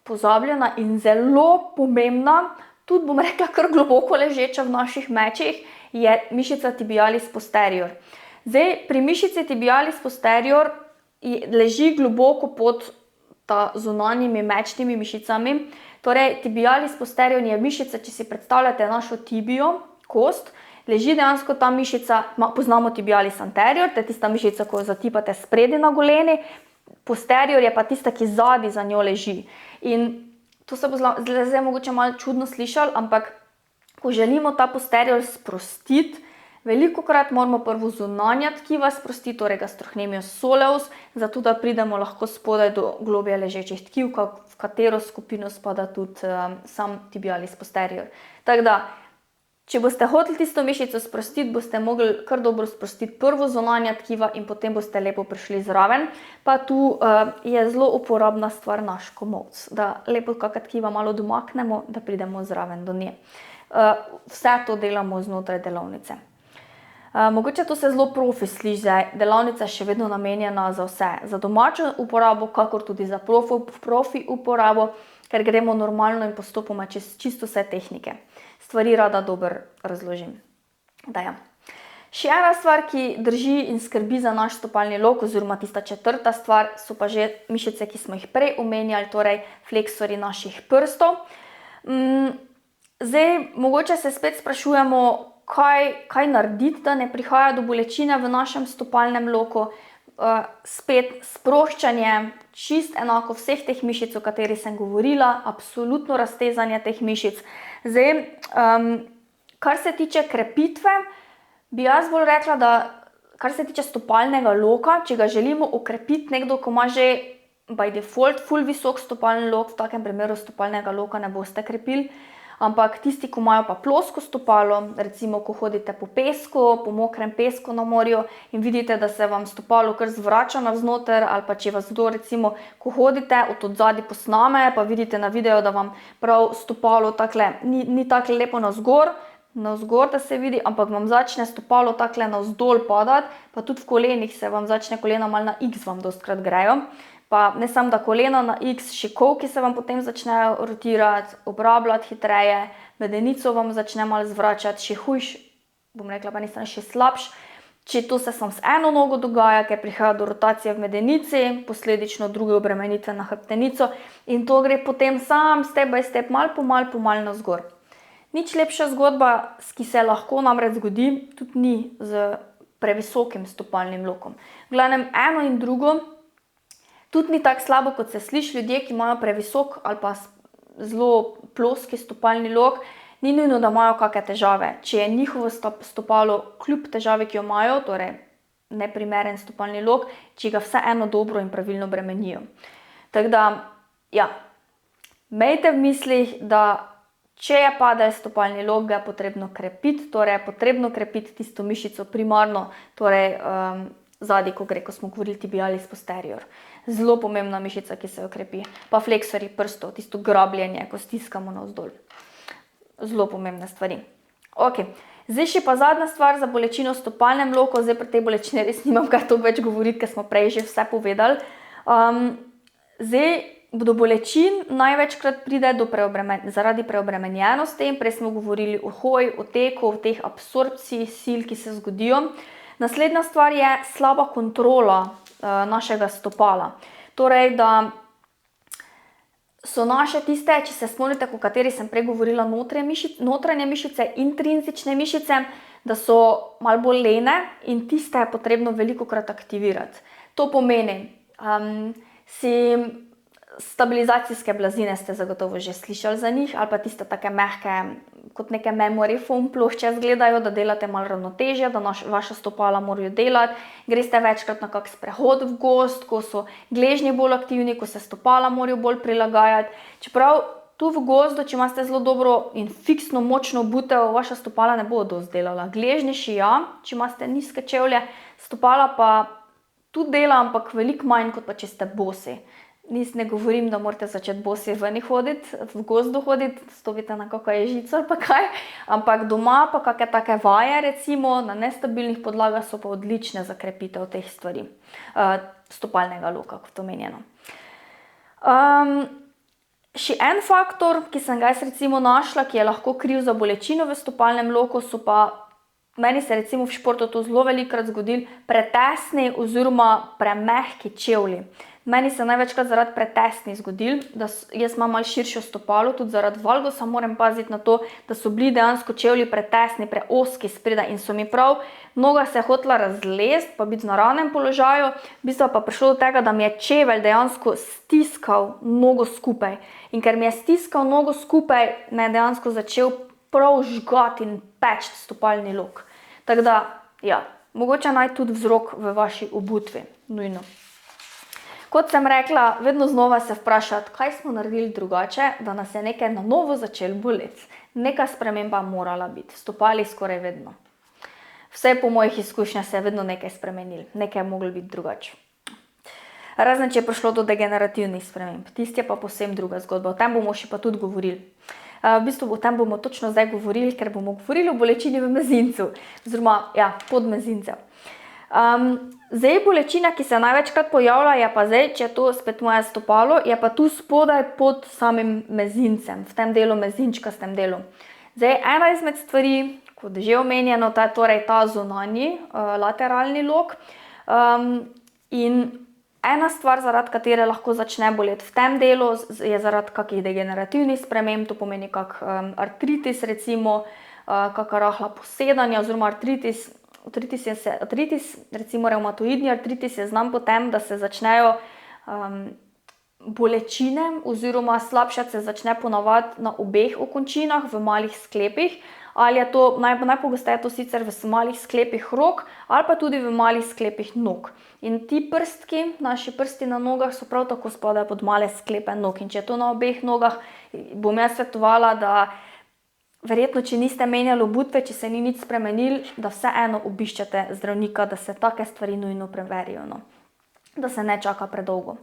pozabljena in zelo pomembna, tudi bom rekla kar globoko ležeča v naših mečih, je mišica tibialis posterior. Zdaj, pri mišici tibialis posterior leži globoko pod zunanjimi mečnimi mišicami. Torej, tibialis posterior je mišica, če si predstavljate našo tibijo, kost, leži dejansko ta mišica, poznamo tibialis anterior, to je tista mišica, ko jo zatipate spredi na goleni, posterior je pa tista, ki zadaj za njo leži. In to se bo zdaj mogoče malo čudno slišali, ampak ko želimo ta posterior sprostiti, velikokrat moramo prvo zunanja tkiva sprostiti, torej gastrocnemius soleus, zato da pridemo lahko spodaj do globlje ležečih tkiv, v katero skupino spada tudi sam tibialis posterior. Tako da, če boste hoteli tisto mišico sprostiti, boste mogli kar dobro sprostiti prvo zunanja tkiva in potem boste lepo prišli zraven. Pa tu je zelo uporabna stvar naš komolc, da lepo kakšna tkiva malo domaknemo, da pridemo zraven do nje. Vse to delamo znotraj delavnice. Mogoče to se zelo profi sliši, delavnica je še vedno namenjena za vse, za domačo uporabo, kakor tudi za profi uporabo, ker gremo normalno in postopoma čez čisto vse tehnike. Stvari rada dobro razložim. Še ena stvar, ki drži in skrbi za naš stopalni lok, oziroma tista četrta stvar, so pa že mišice, ki smo jih prej omenjali, torej fleksori naših prstov. Zdaj, mogoče se spet sprašujemo, kaj narediti, da ne prihaja do bolečine v našem stopalnem loku. Spet sproščanje, čist enako vseh teh mišic, o kateri sem govorila, absolutno raztezanje teh mišic. Zdaj, kar se tiče krepitve, bi jaz bolj rekla, da kar se tiče stopalnega loka, če ga želimo okrepiti, nekdo, ko ima že by default ful visok stopalni lok, v takem primeru stopalnega loka ne boste krepili, ampak tisti, ko imajo pa plosko stopalo, recimo, ko hodite po pesku, po mokrem pesku na morju in vidite, da se vam stopalo kar zvrača navznoter, ali pa če vas kdo, recimo, ko hodite, od zadaj posname, pa vidite na videu, da vam prav stopalo takle, ni takle lepo navzgor, da se vidi, ampak vam začne stopalo takle navzdol padati, pa tudi v kolenih se vam začne kolena malo na X vam dostikrat grejo. Pa ne samo, da kolena na X, šikovki se vam potem začnejo rotirati, obrabljati hitreje, medenico vam začne malo zvračati, še hujš, bom rekla pa nisem še slabš, če to se samo z eno nogo dogaja, ker prihaja do rotacije v medenici, posledično druge obremenitve na hrbtenico in to gre potem sam step by step, malo po malo navzgor. Nič lepša zgodba, ki se lahko namreč zgodi, tudi ni z previsokim stopalnim lokom. V glavnem, eno in drugo, tudi ni tako slabo, kot se sliši, ljudje, ki imajo previsok ali pa zelo ploski stopalni lok, ni nujno, da imajo kakšne težave. Če je njihovo stopalo kljub težavi, ki jo imajo, torej neprimeren stopalni lok, če ga vseeno dobro in pravilno bremenijo. Tako da, ja, imejte v mislih, da če je padel stopalni lok, ga je potrebno krepiti, torej je potrebno krepiti tisto mišico primarno, torej zadaj, ko smo govorili tibialis posterior. Zelo pomembna mišica, ki se jo krepi. Pa fleksori prstov, tisto grabljenje, ko stiskamo navzdol. Zelo pomembne stvari. Ok, zdaj še pa zadnja stvar za bolečino v stopalnem loku, zdaj pri tej bolečini res nimam kaj to več govoriti, ker smo prej že vse povedali. Zdaj, do bolečin največkrat pride zaradi preobremenjenosti, prej smo govorili o hoji, o teku, o teh absorpciji sil, ki se zgodijo. Naslednja stvar je slaba kontrola našega stopala. Torej, da so naše tiste, če se spomnite, o kateri sem prej govorila, notranje mišice, intrinzične mišice, da so malo bolj lene in tiste je potrebno velikokrat aktivirati. To pomeni, stabilizacijske blazine ste zagotovo že slišali za njih, ali pa tiste take mehke, kot neke memory foam plošče izgledajo, da delate malo ravnotežje, da vaša stopala morajo delati. Greste večkrat na kak sprehod v gozd, ko so gležnji bolj aktivni, ko se stopala morajo bolj prilagajati. Čeprav tu v gozdu, če imate zelo dobro in fiksno močno obutev, vaša stopala ne bodo dosti delala. Gležnejši ja, če imate nizke čevlje, stopala pa tudi dela, ampak veliko manj, kot pa če ste bosi. Ne govorim, da morate začeti bosi ven hoditi, v gozdu hoditi, stopite na kako ježico ali pa kaj, ampak doma pa kakšne take vaje recimo, na nestabilnih podlagah so pa odlične za krepitev teh stvari, stopalnega loka, kot omenjeno. Še en faktor, ki sem ga jaz recimo našla, ki je lahko kriv za bolečino v stopalnem loku, so pa, meni se recimo v športu to zelo velikokrat zgodilo, pretesni oziroma premehki čevlji. Meni se največkrat zaradi pretesnih zgodilo, da jaz imam malo širšo stopalo, tudi zaradi valgusa moram paziti na to, da so bili dejansko čevlji pretesni, preozki spredaj in so mi prav, noga se je hotela razlesti, pa biti v naravnem položaju, v bistvu pa prišlo do tega, da mi je čevelj dejansko stiskal nogo skupaj. In ker mi je stiskal nogo skupaj, me je dejansko začel prav žgati in peči stopalni lok. Tako da, ja, mogoče naj tudi vzrok v vaši obutvi, nujno. Kot sem rekla, vedno znova se vprašati, kaj smo naredili drugače, da nas je nekaj na novo začelo boleti. Neka sprememba morala biti, stopali skoraj vedno. Vse po mojih izkušnjah se je vedno nekaj spremenilo, nekaj je moglo biti drugače. Razen, če je prišlo do degenerativnih sprememb, tisti je pa povsem druga zgodba, o tem bomo še pa tudi govorili. V bistvu o tem bomo točno zdaj govorili, ker bomo govorili o bolečini v mezincu, oziroma, ja, pod mezincem. Zdaj bolečina, ki se največkrat pojavlja, je pa zdaj, če je to spet moje stopalo, je pa tu spodaj pod samim mezincem, v tem delu mezinčkastem delu. Zdaj, ena izmed stvari, kot že omenjeno, to je torej ta zunanji, lateralni lok. In ena stvar, zaradi katere lahko začne boleti v tem delu, je zaradi kakih degenerativnih sprememb, to pomeni kak artritis recimo, kaka rahla posedanja oziroma artritis, recimo revmatoidni artritis je znan po tem, da se začnejo bolečine oziroma slabšati se začne ponavadi na obeh okončinah v malih sklepih, ali je to, najpogosteje to sicer v malih sklepih rok ali pa tudi v malih sklepih nog. In ti prstki, naši prsti na nogah so prav tako spadajo pod male sklepe nog in če je to na obeh nogah, bom jaz svetovala, da verjetno, če niste menjali obutve, če se ni nič spremenili, da vseeno obiščete zdravnika, da se take stvari nujno preverijo, no. Da se ne čaka predolgo.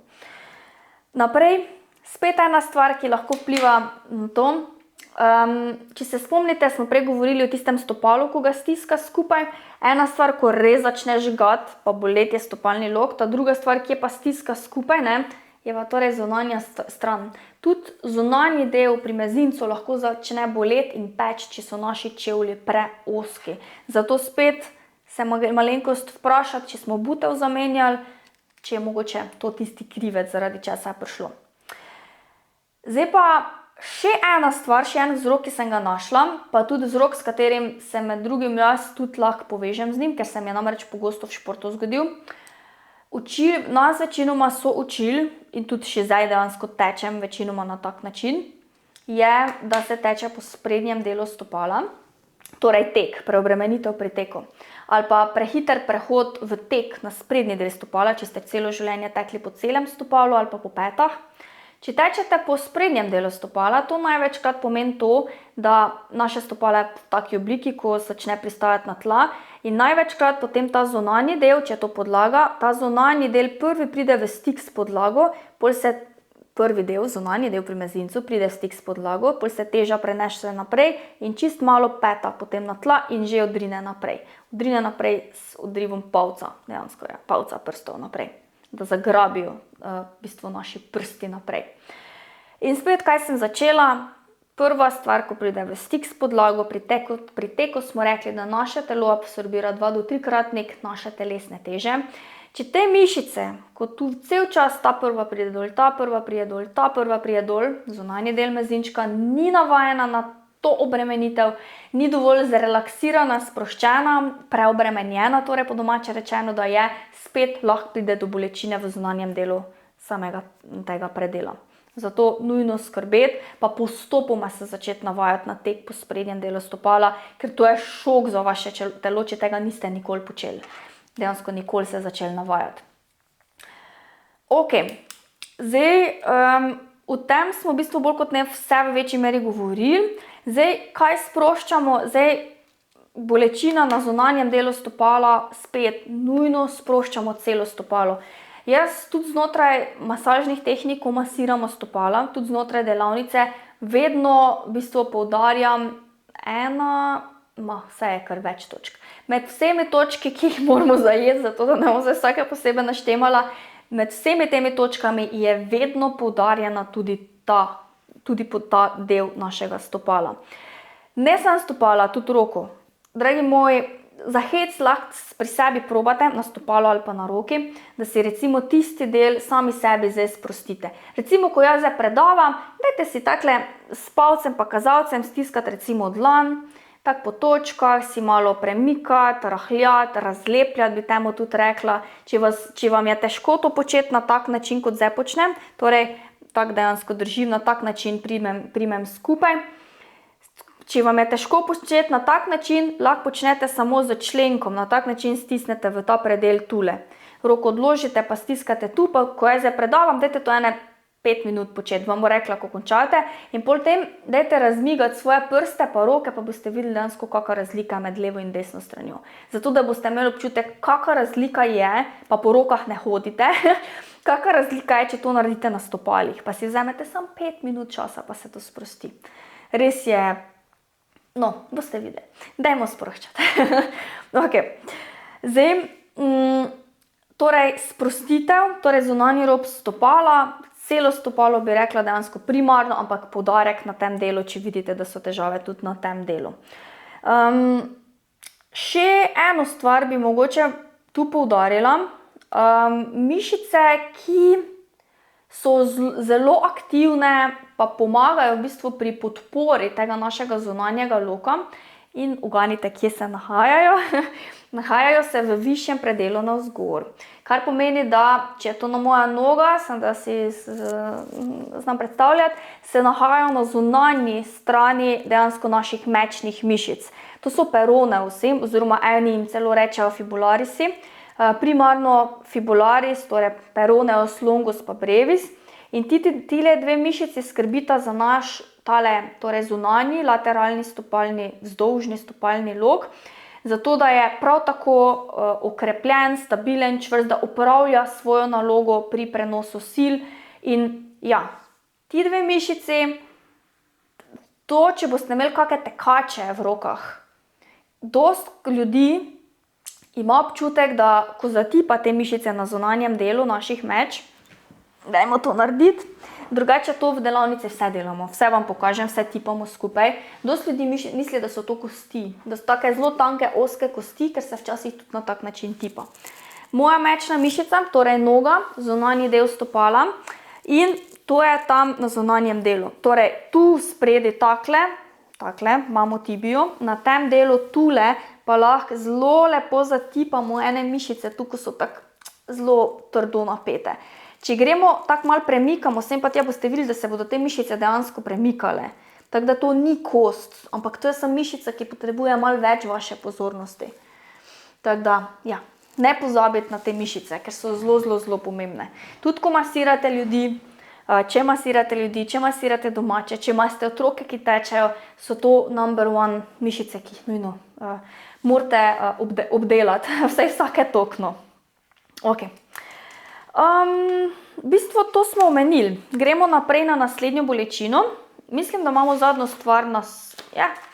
Naprej, spet ena stvar, ki lahko vpliva na to. Če se spomnite, smo prej govorili o tistem stopalu, ko ga stiska skupaj. Ena stvar, ko res začne žgati, pa boleti je stopalni lok, ta druga stvar, ki je pa stiska skupaj, ne, je pa torej zunanja stran. Tudi zunanji del pri mezincu lahko začne boleti in peči, če so naši čevlji preozki. Zato spet se malenkost vprašati, če smo obutev zamenjali, če je mogoče to tisti krivec, zaradi česa je prišlo. Zdaj pa še ena stvar, še en vzrok, ki sem ga našla, pa tudi vzrok, s katerim se med drugim jaz tudi lahko povežem z njim, ker se mi je namreč pogosto v športu zgodil. Nas večinoma so učili, in tudi še zdaj dejansko tečem večinoma na tak način, je, da se teče po sprednjem delu stopala, torej tek, preobremenitev pri teku. Ali pa prehiter prehod v tek na sprednji del stopala, če ste celo življenje tekli po celem stopalu ali pa po petah. Če tečete po sprednjem delu stopala, to največkrat pomeni to, da naše stopalo je v taki obliki, ko začne pristajati na tla in največkrat potem ta zunanji del, če je to podlaga, ta zunanji del prvi pride v stik s podlago, pol se prvi del, zunanji del pri mezincu, pride v stik s podlago, pol se teža prenese naprej in čist malo peta potem na tla in že odrine naprej. Odrine naprej s odrivom palca, dejansko je, palca prstov naprej, da zagrabijo v bistvu naši prsti naprej. In spet, kaj sem začela, prva stvar, ko pride v stik s podlago, pri teku smo rekli, da naše telo absorbira 2 do 3-kratnik naše telesne teže. Če te mišice, ko tu cel čas ta prva pride dol, ta prva pride dol, ta prva pride dol, zunanji del mezinčka ni navajena na to obremenitev, ni dovolj zrelaksirana, sproščena, preobremenjena, torej po domače rečeno, da je, spet lahko pride do bolečine v zunanjem delu samega tega predela. Zato nujno skrbeti, pa postopoma se začeti navajati na tek po sprednjem delu stopala, ker to je šok za vaše telo, če tega niste nikoli počeli. Dejansko nikoli se začeli navajati. Ok, zdaj, o tem smo v bistvu bolj kot ne vse v večji meri govorili. Zdaj, kaj sproščamo? Zdaj, bolečina na zunanjem delu stopala, spet nujno sproščamo celo stopalo. Jaz tudi znotraj masažnih tehnik, ko masiramo stopala, tudi znotraj delavnice, vedno v bistvu poudarjam vse je kar več točk. Med vsemi točki, ki jih moramo zajeti, zato da ne bom zdaj vsake posebej naštemala, med vsemi temi točkami je vedno poudarjena tudi ta del našega stopala. Ne samo stopala, tudi roko. Dragi moji, za hec lahko pri sebi probate na stopalo ali pa na roki, da si recimo tisti del sami sebi zdaj sprostite. Recimo, ko jaz zdaj predavam, dajte si takle s palcem pa kazalcem stiskati recimo dlan, tako po točkah, si malo premikati, rahljati, razlepljati, bi temu tudi rekla. Če vam je težko to početi na tak način, kot zdaj počnem, torej tako dejansko držim, na tak način primem skupaj. Če vam je težko početi na tak način, lahko počnete samo z členkom, na tak način stisnete v ta predel tule. Roko odložite, pa stiskate tu, pa ko jaz zdaj predavam, dajte to 5 minut početi, vam bo rekla, ko končate. In potem dajte razmigati svoje prste, pa roke, pa boste videli dejansko, kakšna razlika med levo in desno stranjo. Zato, da boste imeli občutek, kakšna razlika je, pa po rokah ne hodite, kakšna razlika je, če to naredite na stopalih. Pa si vzamete samo 5 minut časa, pa se to sprosti. Res je, boste videli. Dajmo sproščati. Ok. Zdaj, torej sprostitev, torej zunanji rob stopala, celo stopalo bi rekla dejansko primarno, ampak poudarek na tem delu, če vidite, da so težave tudi na tem delu. Še eno stvar bi mogoče tu poudarila. Mišice, ki so zelo aktivne, pa pomagajo v bistvu pri podpori tega našega zunanjega loka in uganite, kje se nahajajo. Nahajajo se v višjem predelu navzgor. Kar pomeni, da če je to na moja noga, da si znam predstavljati, se nahajajo na zunanji strani dejansko naših mečnih mišic. To so perone vsem, oziroma eni jim celo rečejo fibularisi. Primarno fibularis, torej peroneus longus pa brevis. In tile dve mišici skrbita za naš torej zunanji, lateralni stopalni, vzdolžni stopalni lok, zato da je prav tako okrepljen, stabilen, čvrst, da opravlja svojo nalogo pri prenosu sil. In ja, ti dve mišici, to, če boste imeli kakšne tekače v rokah, dosti ljudi ima občutek, da ko zatipa te mišice na zunanjem delu naših meč, dajmo to narediti, drugače to v delavnici vse delamo, vse vam pokažem, vse tipamo skupaj. Dosti ljudi misli, da so to kosti, da so take zelo tanke, ozke kosti, ker se včasih tudi na tak način tipa. Moja mečna mišica, torej noga, zunanji del stopala in to je tam na zunanjem delu. Torej tu spredi takle imamo tibijo, na tem delu tule pa lahko zelo lepo zatipamo ene mišice, tukaj so tako zelo trdo napete. Če gremo tako malo premikamo, sem pa tja boste videli, da se bodo te mišice dejansko premikale. Tako da to ni kost, ampak to je samo mišica, ki potrebuje malo več vaše pozornosti. Tako da, ja, ne pozabiti na te mišice, ker so zelo, zelo, zelo pomembne. Tudi ko masirate ljudi, če masirate domače, če imate otroke, ki tečejo, so to number one mišice, ki jih nujno morate obdelati, vsake tokno. Ok. V bistvu to smo omenili. Gremo naprej na naslednjo bolečino. Mislim, da imamo zadnjo stvar,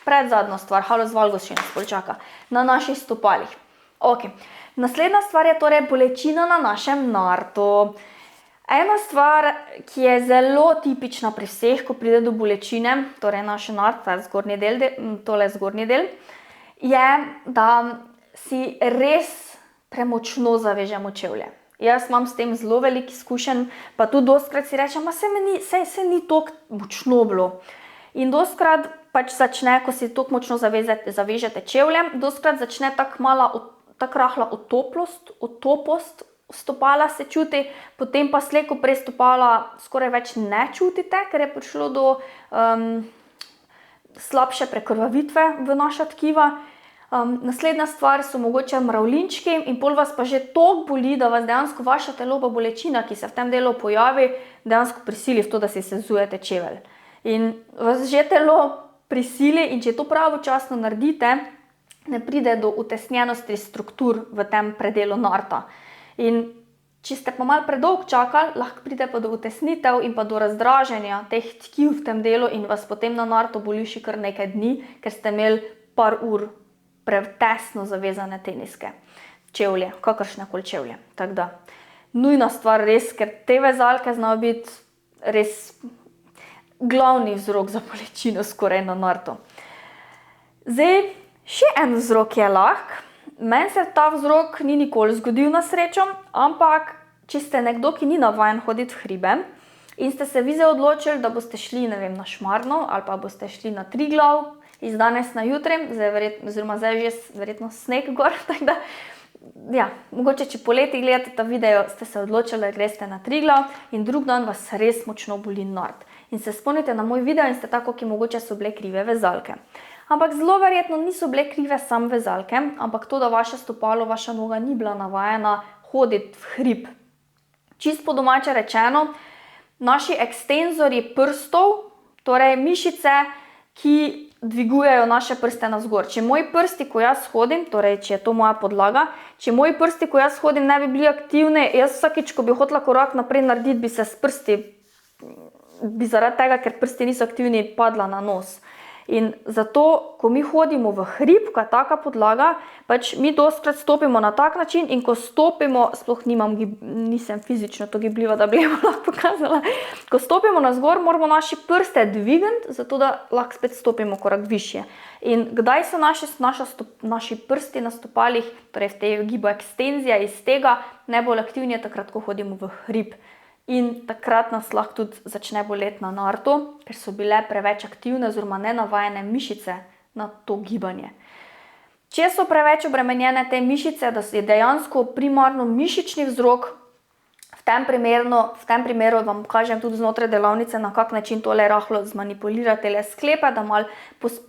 predzadnjo stvar, halus valgus še nas počaka, na naših stopalih. Ok. Naslednja stvar je torej bolečina na našem nartu. Ena stvar, ki je zelo tipična pri vseh, ko pride do bolečine, torej naš nart, tole zgornji del, je, da si res premočno zavežemo čevlje. Jaz imam s tem zelo veliko izkušenj, pa tudi dostikrat si rečem, saj ni toliko močno bilo. In dostikrat pač začne, ko si tako močno zavežete čevlje, dostkrat začne tako rahla otopost stopala se čuti, potem pa slej ko prej stopala skoraj več ne čutite, ker je prišlo do slabše prekrvavitve v naša tkiva. Naslednja stvar so mogoče mravljinčki in pol vas pa že toliko boli, da vas dejansko vaša teloba bolečina, ki se v tem delu pojavi, dejansko prisili v to, da si sezujete čevelj. In vas že telo prisili in če to pravočasno naredite, ne pride do utesnjenosti struktur v tem predelu narta. In če ste pa malo predolgo čakali, lahko pride pa do utesnitev in pa do razdraženja teh tkiv v tem delu in vas potem na nartu boli še kar nekaj dni, ker ste imeli par ur pretesno zavezane teniske čevlje, kakršnekoli čevlje. Tako da, nujna stvar res, ker te vezalke znajo biti res glavni vzrok za bolečino skoraj na nartu. Zdaj, še en vzrok je lahko. Meni se ta vzrok ni nikoli zgodil na srečo, ampak če ste nekdo, ki ni navajen hoditi v hribe in ste se vi zdaj odločili, da boste šli, ne vem, na Šmarno ali pa boste šli na Triglav iz danes na jutri, zdaj je že verjetno sneg gor, tako da, ja, mogoče če poleti gledate ta video, ste se odločili, da greste na Triglav in drug dan vas res močno boli nart. In se spomnite na moj video in ste tako, ki mogoče so bile krive vezalke. Ampak zelo verjetno niso bile krive samo vezalke, ampak to, da vaše stopalo, vaša noga ni bila navajena hoditi v hrib. Čisto po domače rečeno, naši ekstenzorji prstov, torej mišice, ki dvigujejo naše prste navzgor. Če moji prsti, ko jaz hodim, torej če je to moja podlaga, če moji prsti, ko jaz hodim, ne bi bili aktivni, jaz vsakič, ko bi hotela korak naprej narediti, bi se s prsti, bi zaradi tega, ker prsti niso aktivni, padla na nos. In zato, ko mi hodimo v hrib, ko je taka podlaga, pač mi dostkrat stopimo na tak način in ko stopimo, sploh nisem fizično to gibljiva, da bi lahko pokazala, ko stopimo navzgor, moramo naši prste dvigniti, zato da lahko spet stopimo korak višje. In kdaj so naši prsti na stopalih, torej v tej gibu ekstenzija iz tega, najbolj aktivni je takrat, ko hodimo v hrib. In takrat nas lahko tudi začne boleti na nartu, ker so bile preveč aktivne oziroma nenavajene mišice na to gibanje. Če so preveč obremenjene te mišice, da je dejansko primarno mišični vzrok, v tem primeru vam kažem tudi znotraj delavnice, na kak način tole rahlo zmanipulirate le sklepe, da malo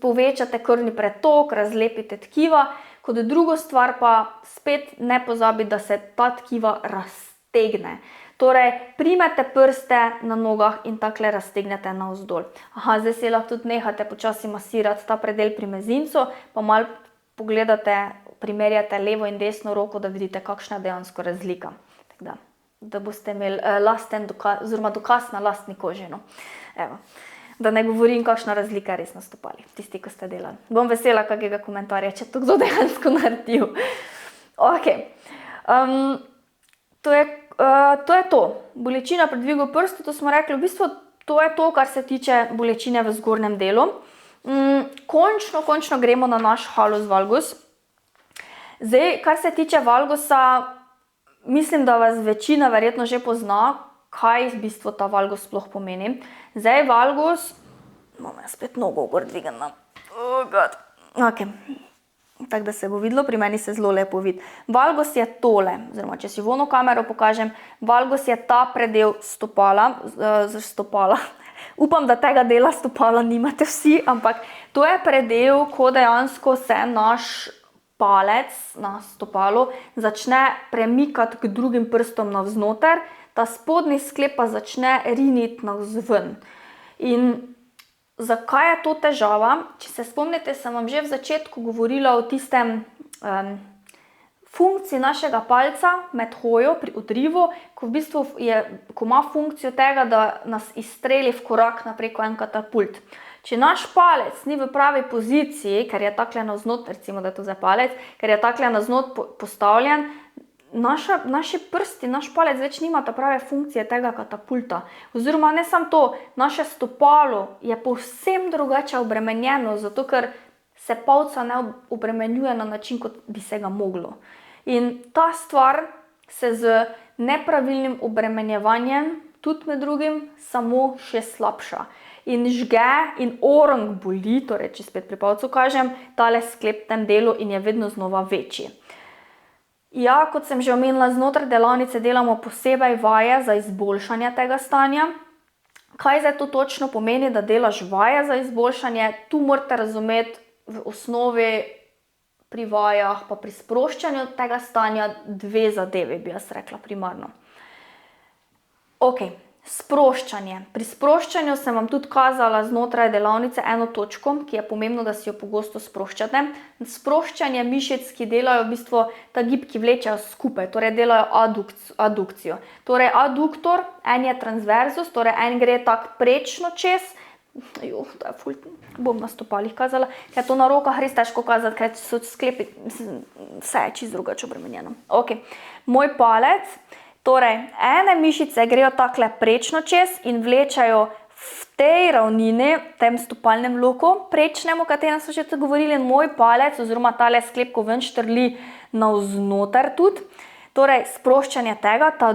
povečate krvni pretok, razlepite tkiva. Kot drugo stvar pa spet ne pozabite, da se ta tkiva raztegne. Torej, primete prste na nogah in takle raztegnete navzdol. Zdaj si lahko tudi nehate počasi masirati ta predel pri mezincu, pa malo pogledate, primerjate levo in desno roko, da vidite, kakšna je dejansko razlika. Tako da boste imeli dokaz na lastni koži. No. Evo. Da ne govorim, kakšna razlika res nastopali, tisti, ko ste delali. Bom vesela kakega komentarja, če to kdo dejansko naredil. Ok. To je to. Bolečina pri dvigu prstov, to smo rekli, v bistvu to je to, kar se tiče bolečine v zgornjem delu. Končno gremo na naš halus valgus. Zdaj, kar se tiče valgusa, mislim, da vas večina verjetno že pozna, kaj v bistvu ta valgus sploh pomeni. Zdaj, valgus, bom jaz spet nogo gor dvignila. Ok. Tako da se bo videlo, pri meni se zelo lepo vidi. Valgus je tole, oziroma če si vono kamero pokažem, valgus je ta predel stopala. Upam, da tega dela stopala nimate vsi, ampak to je predel, ko dejansko se naš palec na stopalu začne premikati k drugim prstom navznoter, ta spodnji sklep pa začne riniti navzven. In zakaj je to težava? Če se spomnite, sem vam že v začetku govorila o tistem funkciji našega palca med hojo pri odrivu, ko v bistvu ko ima funkcijo tega, da nas izstreli v korak naprej kot en katapult. Če naš palec ni v pravi poziciji, ker je takle navznot, recimo, da je to za palec, ker je takle navznot postavljen, naši prsti, naš palec več nima ta prave funkcije tega katapulta. Oziroma ne samo to, naše stopalo je povsem drugače obremenjeno, zato ker se palca ne obremenjuje na način, kot bi se ga moglo. In ta stvar se z nepravilnim obremenjevanjem, tudi med drugim, samo še slabša. in žge in orang boli, torej če spet pri palcu kažem, tale sklep v tem delu in je vedno znova večji. Ja, kot sem že omenila, znotraj delavnice delamo posebej vaje za izboljšanje tega stanja. Kaj zdaj to točno pomeni, da delaš vaje za izboljšanje? Tu morate razumeti v osnovi pri vajah pa pri sproščanju tega stanja dve zadevi, bi jaz rekla primarno. Ok, sproščanje. Pri sproščanju sem vam tudi kazala znotraj delavnice eno točko, ki je pomembno, da si jo pogosto sproščate. Sproščanje mišic, ki delajo v bistvu ta gib, ki vlečejo skupaj, torej delajo adukcijo. Torej aduktor, en je transverzus, torej en gre tak prečno čez, to je ful, bom na stopalih kazala, ker to na rokah res težko kazati, ker so sklepi, vse je čisto drugače obremenjeno. Ok, moj palec, torej, ene mišice grejo takle prečno čez in vlečajo v tej ravnini, v tem stopalnem loku, prečnemu, o katerem smo že govorili, moj palec oziroma tale sklep, ko ven štrli navznoter tudi. Torej, sproščanje tega, ta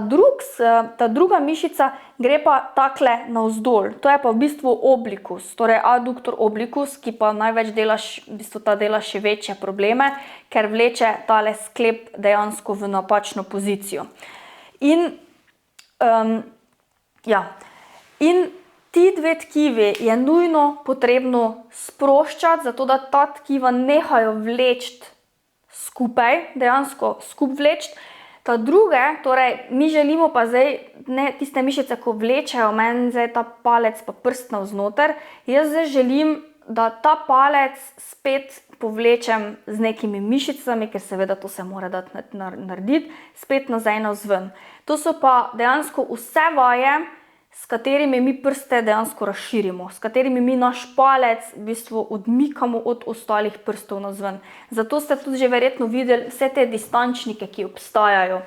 druga mišica gre pa takle navzdol. To je pa v bistvu oblikus, torej adduktor oblikus, ki pa največ dela, v bistvu ta dela še večje probleme, ker vleče tale sklep dejansko v napačno pozicijo. In ti dve tkivi je nujno potrebno sproščati, zato da ta tkiva nehajo vleči skupaj, dejansko skupaj vleči. Ta druge, torej mi želimo pa zdaj, ne tiste mišice, ko vlečejo, meni zdaj ta palec pa prst navznoter, jaz zdaj želim, da ta palec spet povlečem z nekimi mišicami, ker seveda to se mora dati narediti, spet nazaj navzven. To so pa dejansko vse vaje, s katerimi mi prste dejansko razširimo, s katerimi mi naš palec v bistvu odmikamo od ostalih prstov navzven. Zato ste tudi že verjetno videli vse te distančnike, ki obstajajo,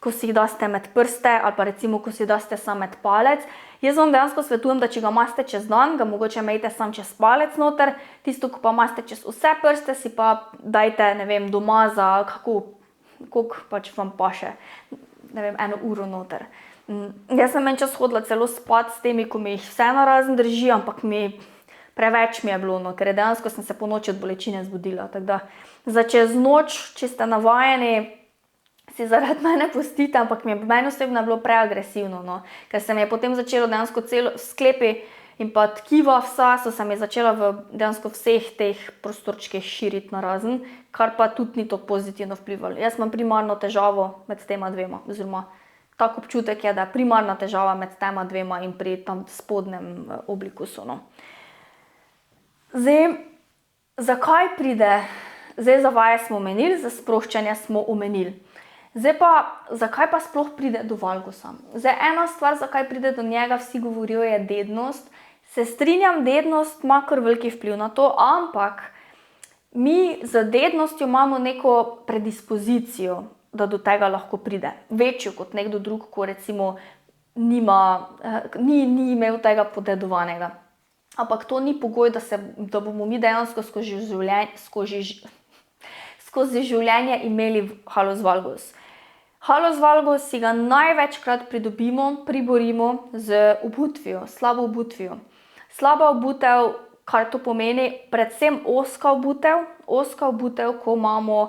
ko si jih daste med prste ali pa recimo, ko si daste sam med palec. Jaz vam dejansko svetujem, da če ga imate čez dan, ga mogoče imejte sam čez palec noter, tisto, ko pa imate čez vse prste, si pa dajte, ne vem, doma za koliko pač vam paše, ne vem, 1 uro noter. Jaz sem en čas hodila celo spat s temi, ko mi jih vse narazen drži, ampak preveč mi je bilo, no, ker dejansko sem se po noči od bolečine zbudila. Tako da za čez noč, če ste navajeni, si zaradi mene pustite, ampak meni osebno je bilo preagresivno, no, ker se mi je potem začelo dejansko sklepi in pa tkiva vsa so se mi začela dejansko vseh teh prostorčkih širiti narazen, kar pa tudi ni to pozitivno vplivalo. Jaz imam primarno težavo med tema dvema, oziroma tak občutek je, da je primarna težava med tema dvema in pri tam spodnjem oblikusu. No. Zdaj, zakaj pride? Zdaj za vaje smo omenili, za sproščanje smo omenili. Zdaj pa, zakaj pa sploh pride do valgusa? Zdaj, ena stvar, zakaj pride do njega, vsi govorijo, je dednost. Se strinjam, dednost ima kar veliki vpliv na to, ampak mi z dednostjo imamo neko predispozicijo, da do tega lahko pride. Večjo kot nekdo drug, ko recimo ni imel tega podedovanega. Ampak to ni pogoj, da bomo mi dejansko skozi življenje imeli halus valgus. Halus valgus si ga največkrat priborimo z obutvijo, slabo obutvijo. Slaba obutev, kar to pomeni, predvsem ozka obutev, ko imamo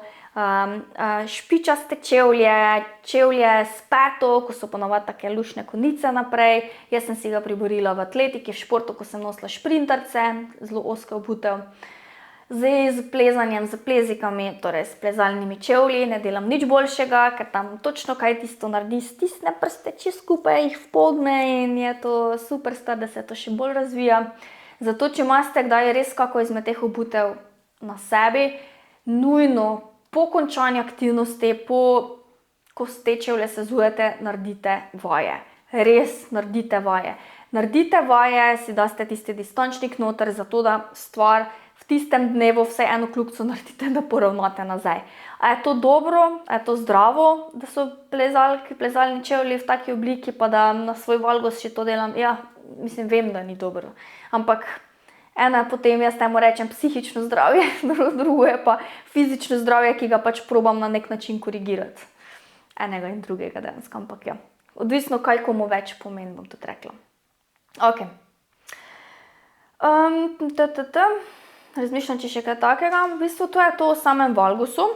špičaste čevlje s peto, ko so ponavadi take lušne konice naprej. Jaz sem si ga priborila v atletiki, v športu, ko sem nosila šprinterce, zelo ozka obutev. Zdaj z plezanjem, z plezikami, torej s plezalnimi čevlji, ne delam nič boljšega, ker tam točno kaj tisto naredi, stisne prste čez skupaj, jih vpogne in je to super stvar, da se to še bolj razvija. Zato, če imate kdaj res kako izmed teh obutev na sebi, nujno po končanju aktivnosti, ko te čevlje sezujete, naredite vaje. Res naredite vaje. Naredite vaje, si daste tisti distančnik noter, zato da stvar v tistem dnevu vsaj eno kljukico naredite, da poravnate nazaj. A je to dobro, a je to zdravo, da so plezalni čevlji v taki obliki, pa da na svoj valgus še to delam? Ja, mislim, vem, da ni dobro. Ampak ena potem jaz temu rečem psihično zdravje, drugo je pa fizično zdravje, ki ga pač probam na nek način korigirati. Enega in drugega dejansko, ampak ja. Odvisno, kaj komu več pomeni, bom tudi rekla. Ok. Razmišljam, če še kaj takega. V bistvu to je to o samem valgusu.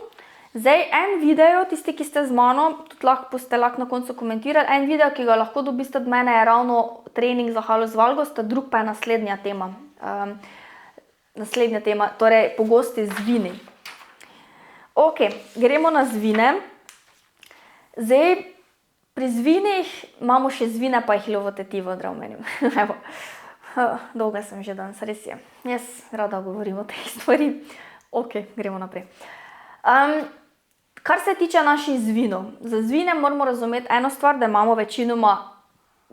Zdaj, en video, tisti, ki ste z mano, tudi boste lahko na koncu komentirali, en video, ki ga lahko dobiste od mene, je ravno trening za halus valgus, ta drug pa je naslednja tema. Torej pogosti zvini. Ok, gremo na zvine. Zdaj, pri zvinih imamo še zvine, pa jih lovo tetivo, da omenim. Evo. Dolga sem že danes, res je. Jaz rada govorim o teh stvari. Ok, gremo naprej. Kar se tiče naših zvinov. Za zvine moramo razumeti eno stvar, da imamo večinoma,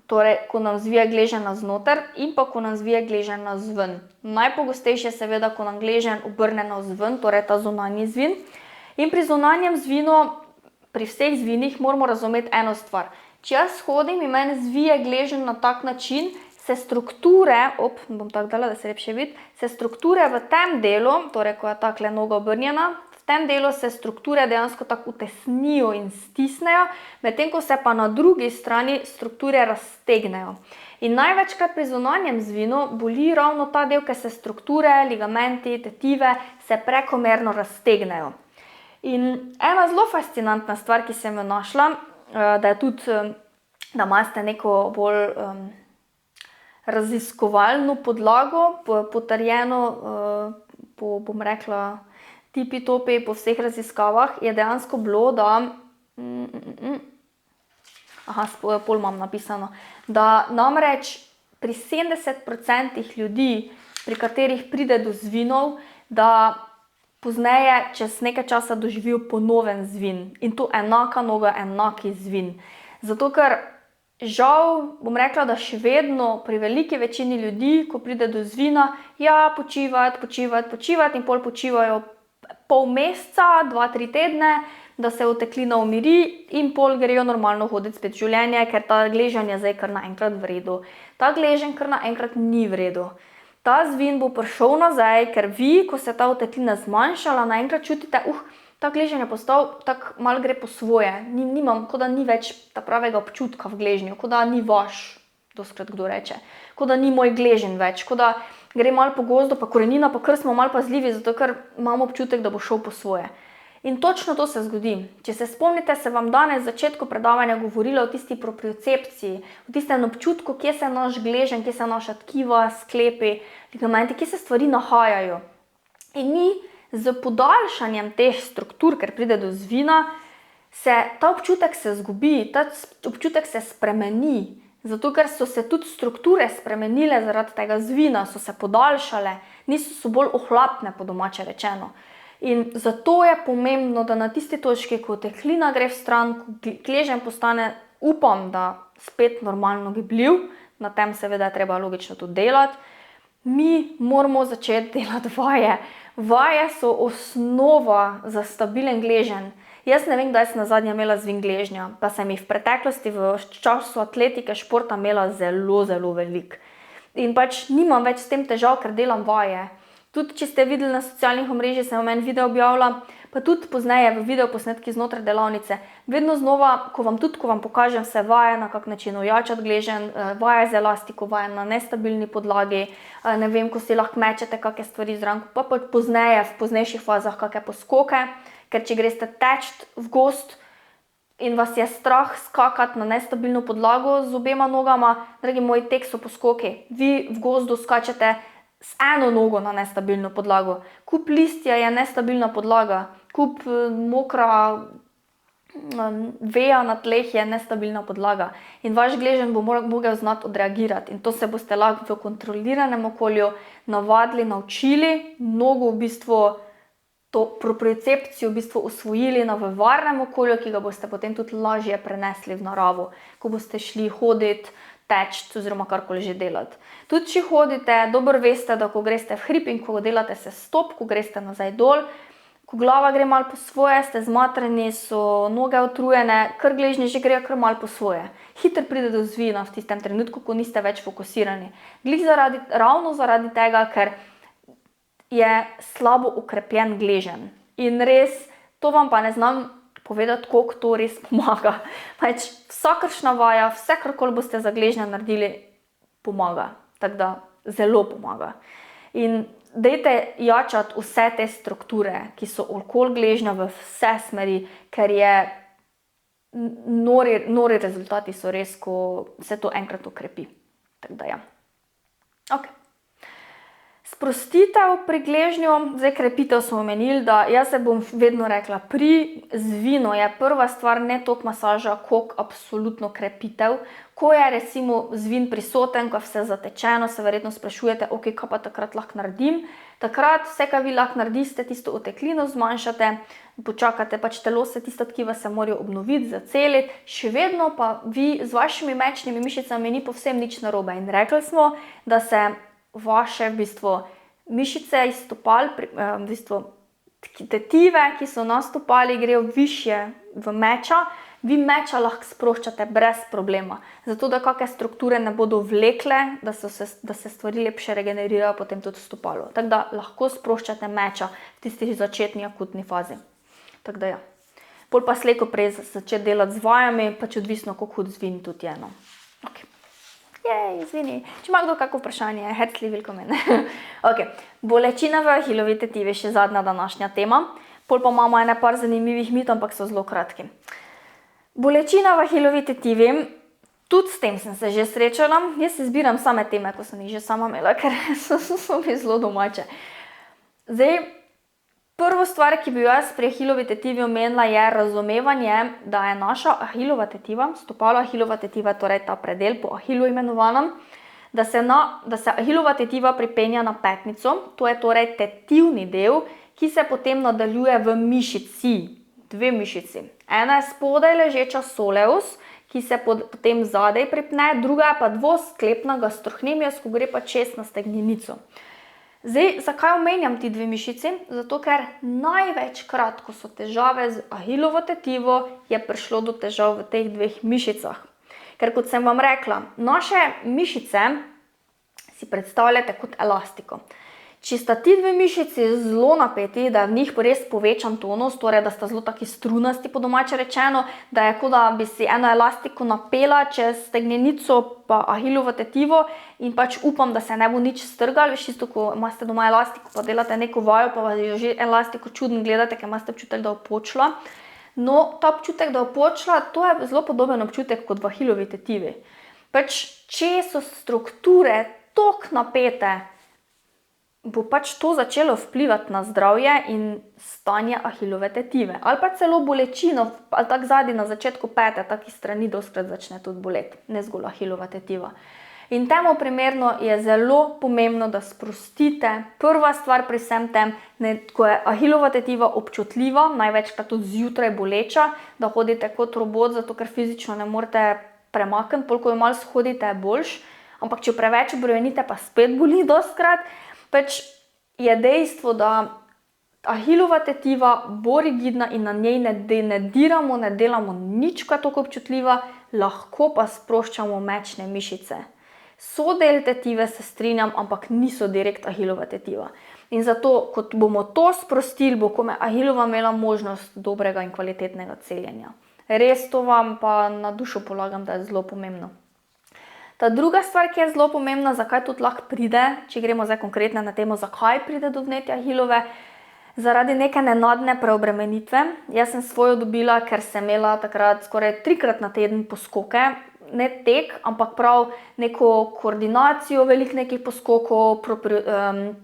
torej, ko nam zvije gleženj navznoter in pa ko nam zvije gleženj navzven. Najpogostejše seveda, ko nam gleženj obrne navzven, torej ta zunanji zvin. In pri zunanjem zvinu, pri vseh zvinih moramo razumeti eno stvar. Če jaz hodim in meni zvije gleženj na tak način, se strukture, bom tako dala, da se lepše vidi, se strukture v tem delu, torej ko je takle noga obrnjena, v tem delu se strukture dejansko tako utesnijo in stisnejo, medtem ko se pa na drugi strani strukture raztegnejo. In največkrat pri zunanjem zvinu boli ravno ta del, ker se strukture, ligamenti, tetive se prekomerno raztegnejo. In ena zelo fascinantna stvar, ki sem jo našla, da je tudi, da imate neko bolj raziskovalno podlago, potrjeno, bom rekla, tipi-topi po vseh raziskavah, je dejansko bilo, da, pol imam napisano, da namreč pri 70% ljudi, pri katerih pride do zvinov, da pozneje čez nekaj časa doživijo ponoven zvin. In to enaka noga, enaki zvin. Zato ker žal, bom rekla, da še vedno pri veliki večini ljudi, ko pride do zvina, ja, počivati in pol počivajo pol meseca, 2-3 tedne, da se oteklina umiri in pol grejo normalno hoditi spet v življenje, ker ta gleženj je zdaj kar naenkrat v redu. Ta gleženj kar naenkrat ni v redu. Ta zvin bo prišel nazaj, ker vi, ko se ta oteklina zmanjšala, naenkrat čutite, ta gleženj je postal, tako malo gre po svoje. Nimam, kot da ni več ta pravega občutka v gležnju, kot da ni vaš, dostikrat kdo reče. Kot da ni moj gleženj več, kot da gre malo po gozdu, pa korenina, pa kar smo malo pazljivi, zato ker imamo občutek, da bo šel po svoje. In točno to se zgodi. Če se spomnite, se vam danes v začetku predavanja govorila o tisti propriocepciji, o tistem občutku, kje se naš gleženj, kje se naša tkiva, sklepi, ligamenti, kje se stvari nahajajo. In mi z podaljšanjem teh struktur, ker pride do zvina, ta občutek se zgubi, ta občutek se spremeni. Zato, ker so se tudi strukture spremenile zaradi tega zvina, so se podaljšale, so bolj ohlapne, po domače rečeno. In zato je pomembno, da na tisti točki, ko oteklina gre v stran, ko gleženj postane, upam, da spet normalno gibljiv, na tem seveda je treba logično tudi delati, mi moramo začeti delati vaje. Vaje so osnova za stabilen gleženj. Jaz ne vem, kdaj sem nazadnje imela zvin gležnja, pa sem jih v preteklosti v času atletike, športa imela zelo, zelo veliko. In pač nimam več s tem težav, ker delam vaje. Tudi, če ste videli na socialnih omrežjih, sem en video objavila, pa tudi pozneje v videoposnetki znotraj delavnice. Vedno znova, ko vam pokažem vse vaje, na kak način ojačati gleženj, vaje z elastiko, vaje na nestabilni podlagi, ne vem, ko si lahko mečete kakšne stvari zraven, pa pozneje, v poznejših fazah kakšne poskoke, ker če greste teč v gozd in vas je strah skakati na nestabilno podlago z obema nogama, dragi moji, tek so poskoki. Vi v gozdu skačete s eno nogo na nestabilno podlago. Kup listja je nestabilna podlaga, kup mokra veja na tleh je nestabilna podlaga. In vaš gleženj bo mogel znati odreagirati. In to se boste lahko v kontroliranem okolju navadili, naučili, mnogo v bistvu to propriocepcijo v bistvu usvojili na varnem okolju, ki ga boste potem tudi lažje prenesli v naravo, ko boste šli hoditi, teč oziroma karkoli že delati. Tudi če hodite, dobro veste, da ko greste v hrib in ko delate se stop, ko greste nazaj dol, ko glava gre malo po svoje, ste zmatrani, so noge utrujene, kar gležnji že grejo kar malo po svoje. Hitro pride do zvina v tistem trenutku, ko niste več fokusirani. Ravno zaradi tega, ker je slabo ukrepljen gleženj. In res, to vam pa ne znam povedati, koliko to res pomaga. Pač vsakršna vaja, vse karkoli boste za gležnja naredili, pomaga. Tako da zelo pomaga. In dajte jačati vse te strukture, ki so okoli gležnja v vse smeri, ker je nori rezultati so res, ko se to enkrat okrepi. Tako da ja. Ok. Sprostitev pri gležnju, zdaj krepitev smo omenili, da jaz se bom vedno rekla, pri zvinu je prva stvar ne toliko masaža, koliko absolutno krepitev. Ko je recimo zvin prisoten, ko vse zatečeno, se verjetno sprašujete, ok, kaj pa takrat lahko naredim. Takrat vse, kar vi lahko naredite, tisto oteklino zmanjšate, počakate, pač telo se tista tkiva se morajo obnoviti, zaceliti, še vedno pa vi z vašimi mečnimi mišicami ni povsem nič narobe. In rekli smo, da se vaše mišice iz stopal, tetive, ki so na stopali, grejo višje v meča, vi meča lahko sproščate brez problema. Zato, da kakšne strukture ne bodo vlekle, da se stvari lepše regenerirajo potem tudi v stopalu. Tako da lahko sproščate meča v tisti začetni akutni fazi. Tako da ja. Pol pa slej ko prej začeti delati z vajami, pač odvisno, koliko hud zvin tudi je. No. Ok. Izvini. Če ima kdo kako vprašanje, herzlich willkommen. Ok. Bolečina v ahilovi tetivi, še zadnja današnja tema. Pol pa imamo ene par zanimivih mitov, ampak so zelo kratki. Bolečina v ahilovi tetivi, tudi s tem sem se že srečala. Jaz se zbiram same teme, ko sem jih že sama imela, ker so mi zelo domače. Zdaj, prvo stvar, ki bi jaz pri ahilovi tetivi omenila, je razumevanje, da je naša ahilova tetiva, stopalo ahilova tetiva, torej ta predel po ahilu imenovan, da se ahilova tetiva pripenja na petnico, to je torej tetivni del, ki se potem nadaljuje v mišici, dve mišici. Ena je spodaj ležeča soleus, ki se potem zadaj pripne, druga je pa dvosklepna gastrohnemijos, ko gre pa čez na stegnenico. Zdaj, zakaj omenjam ti dve mišici? Zato, ker največkrat, ko so težave z ahilovo tetivo, je prišlo do težav v teh dveh mišicah. Ker kot sem vam rekla, naše mišice si predstavljate kot elastiko. Če sta ti dve mišici zelo napeti, da v njih res povečan tonus, torej da sta zelo taki strunasti po domače rečeno, da je kot da bi si eno elastiko napela čez stegnenico pa ahilovo tetivo in pač upam, da se ne bo nič strgal. Veš, isto, ko imate doma elastiko pa delate neko vajo, pa jo že elastiko čudno gledate, ker imate občutek, da je opočila. No, ta občutek, da je opočila, to je zelo podoben občutek kot v ahilovi tetivi. Pač, če so strukture toliko napete, bo pač to začelo vplivati na zdravje in stanje ahilove tetive. Ali pa celo bolečino, ali tak zadnji na začetku pete, taki strani dostkrat začne tudi boleti, ne zgolj ahilova tetiva. In temu primerno je zelo pomembno, da sprostite. Prva stvar pri vsem tem, ko je ahilova tetiva občutljiva, največkrat tudi zjutraj boleča, da hodite kot robot, zato ker fizično ne morete premakniti, koliko jo malo shodite, je boljš. Ampak če preveč obremenite, pa spet boli dostkrat. Pač je dejstvo, da ahilova tetiva bo rigidna in na njej ne diramo, ne delamo nič, ko je tako občutljiva, lahko pa sproščamo mečne mišice. So del tetive, se strinjam, ampak niso direkt ahilova tetiva. In zato, kot bomo to sprostili, bo kome ahilova imela možnost dobrega in kvalitetnega celjenja. Res to vam pa na dušo polagam, da je zelo pomembno. Ta druga stvar, ki je zelo pomembna, zakaj tudi lahko pride, če gremo zdaj konkretno na temo, zakaj pride do vnetja ahilove, zaradi neke nenadne preobremenitve. Jaz sem svojo dobila, ker sem imela takrat skoraj 3-krat na teden poskoke, ne tek, ampak prav neko koordinacijo velikih nekih poskokov,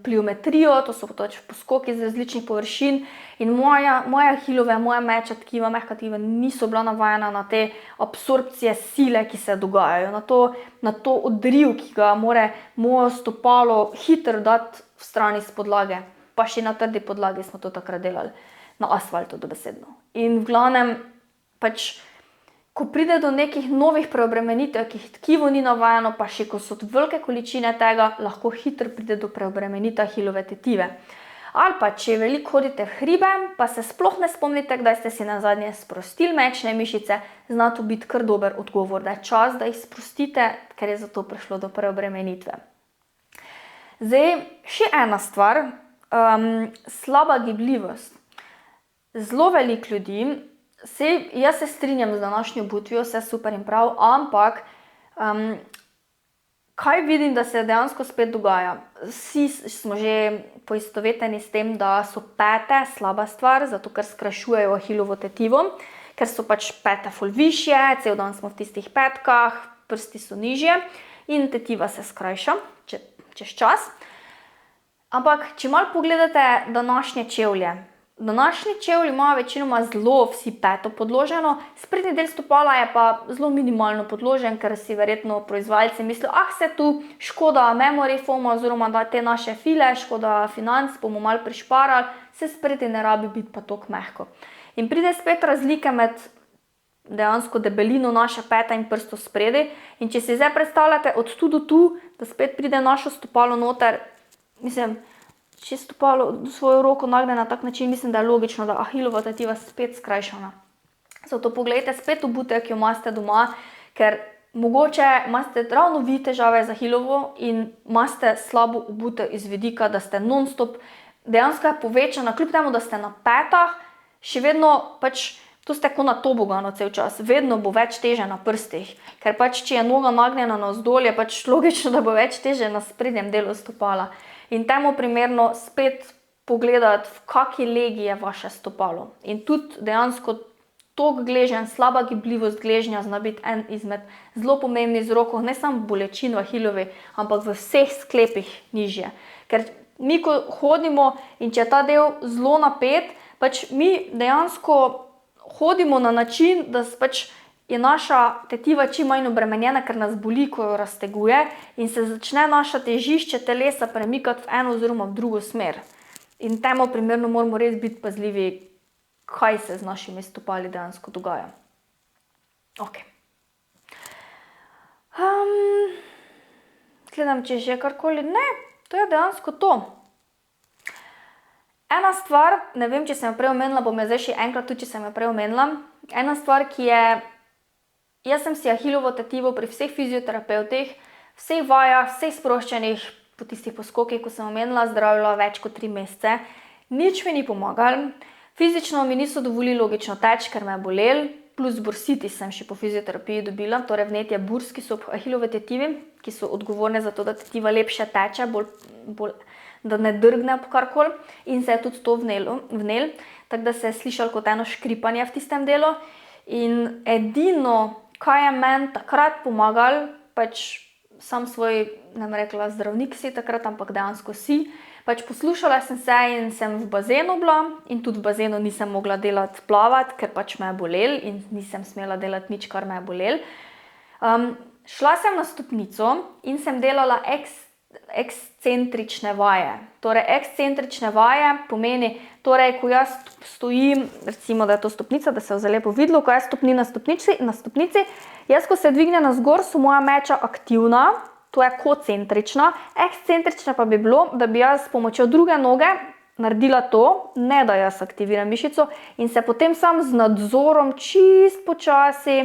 pliometrijo, to so pač poskoki z različnih površin. In moje ahilove, moja meča tkiva, mehka tkiva niso bila navajena na te absorpcije sile, ki se dogajajo, na to odriv, ki ga mora moje stopalo hitro dati v strani s podlage. Pa še na trdi podlagi smo to takrat delali, na asfaltu dobesedno. In v glavnem, pač, ko pride do nekih novih preobremenitev, ki jih tkivo ni navajeno, pa še ko so velike količine tega, lahko hitro pride do preobremenitve ahilove tetive. Ali pa, če veliko hodite v hribe, pa se sploh ne spomnite, kdaj ste si nazadnje sprostili mečne mišice, zna to biti kar dober odgovor, da je čas, da jih sprostite, ker je zato prišlo do preobremenitve. Zdaj, še ena stvar, slaba gibljivost. Zelo veliko ljudi, jaz se strinjam z današnjo obutvijo, vse super in prav, ampak kaj vidim, da se dejansko spet dogaja? Vsi smo že poistoveteni s tem, da so pete slaba stvar, zato ker skrajšujejo ahilovo tetivo, ker so pač pete ful višje, cel dan smo v tistih petkah, prsti so nižje in tetiva se skrajša čez čas. Ampak, če malo pogledate današnje čevlje, današnji čevlji imajo večinoma zelo vsi peto podloženo, sprednji del stopala je pa zelo minimalno podložen, ker si verjetno proizvajalci mislijo, se tu škoda memory foama oziroma da te naše file, škoda financ, bomo malo prišparali, se sprednji ne rabi biti pa toliko mehko. In pride spet razlike med dejansko debelino naše peta in prstov spredi. In če si zdaj predstavljate od tu do tu, da spet pride našo stopalo noter, mislim, če stopalo svojo roko nagne na tak način, mislim, da je logično, da ahilova tetiva spet skrajšana. Zato pogledajte spet obutev, ki jo imate doma, ker mogoče imate ravno vi težave z ahilovo in imate slabo obutev iz vidika, da ste non-stop, dejansko je povečana, kljub temu, da ste na petah, še vedno pač, to ste ko na toboganu cel čas, vedno bo več teže na prstih, ker pač, če je noga nagnjena navzdol, je pač logično, da bo več teže na sprednjem delu stopala. In temu primerno spet pogledati, v kaki legi je vaše stopalo. In tudi dejansko tok gležnja, slaba gibljivost gležnja zna biti en izmed zelo pomembnih vzrokov, ne samo bolečin v ahilovi, ampak v vseh sklepih nižje. Ker mi, ko hodimo in če je ta del zelo napet, pač mi dejansko hodimo na način, da pač je naša tetiva čim manj obremenjena, ker nas boli, ko jo razteguje in se začne naša težišče telesa premikati v eno oziroma v drugo smer. In temu primerno moramo res biti pazljivi, kaj se z našimi stopali dejansko dogaja. Ok. Gledam, če že karkoli. Ne, to je dejansko to. Ena stvar, ne vem, če sem jo prej omenila, bom jo zdaj še enkrat tudi, če sem jo prej omenila. Ena stvar, ki je, jaz sem si ahilovo tetivo pri vseh fizioterapevtih, vseh vajah, vseh sproščenih, po tistih poskokih, ko sem omenila, zdravila več kot 3 mesece. Nič mi ni pomagal, fizično mi niso dovolili logično teči, ker me je bolel, plus bursitis sem še po fizioterapiji dobila, torej vnetje burs, ki so ahilove tetivi, ki so odgovorne za to, da tetiva lepše teče, da ne drgne po karkoli, in se je tudi to vnel, tako da se je slišalo kot eno škripanje v tistem delu. In edino, kaj je meni takrat pomagalo, pač sam svoj, ne bom rekla zdravnik si takrat, ampak dejansko si, pač poslušala sem se in sem v bazenu bila in tudi v bazenu nisem mogla delati plavati, ker pač me je bolel in nisem smela delati nič, kar me je bolel. Šla sem na stopnico in sem delala ekscentrične vaje. Torej, ekscentrične vaje pomeni, torej, ko jaz stojim, recimo, da je to stopnica, da se je lepo videlo, ko jaz stopnim na stopnici, jaz, ko se dvigne navzgor, so moja meča aktivna, to je koncentrična, ekscentrična pa bi bilo, da bi jaz s pomočjo druge noge naredila to, ne da jaz aktiviram mišico in se potem sam z nadzorom čist počasi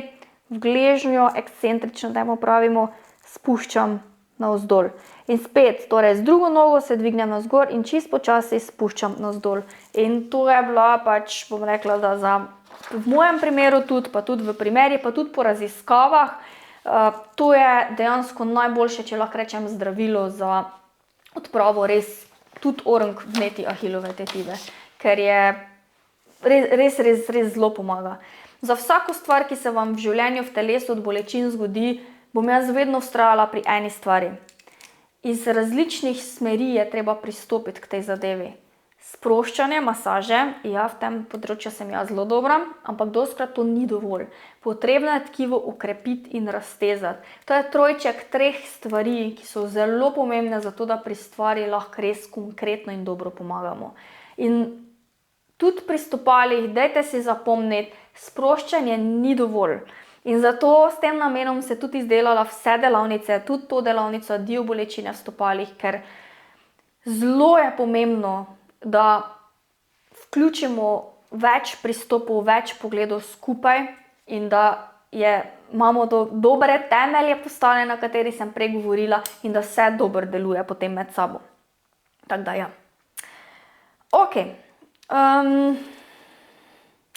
v gležnjo, ekscentrično, dajmo pravimo, spuščam navzdol. In spet, torej z drugo nogo se dvignem navzgor in čist počasi spuščam navzdol. In to je bila pač, bom rekla, da v mojem primeru tudi, pa tudi v primeri, pa tudi po raziskavah, to je dejansko najboljše, če lahko rečem, zdravilo za odpravo res tudi orang vneti ahilove tetive, ker je res zelo pomaga. Za vsako stvar, ki se vam v življenju, v telesu od bolečin zgodi, bom jaz vedno vztrajala pri eni stvari. Iz različnih smeri je treba pristopiti k tej zadevi. Sproščanje, masaže, ja, v tem področju sem jaz zelo dobra, ampak dostikrat to ni dovolj. Potrebno je tkivo okrepiti in raztezati. To je trojček 3 stvari, ki so zelo pomembne za to, da pri stvari lahko res konkretno in dobro pomagamo. In tudi pri stopalih, dajte si zapomniti, sproščanje ni dovolj. In zato s tem namenom se tudi izdelala vse delavnice, tudi to delavnico dio bolečine v stopalih, ker zelo je pomembno, da vključimo več pristopov, več pogledov skupaj in da imamo dobre temelje postavljene, na kateri sem prej govorila, in da vse dobro deluje potem med sabo. Tako da ja. Ok.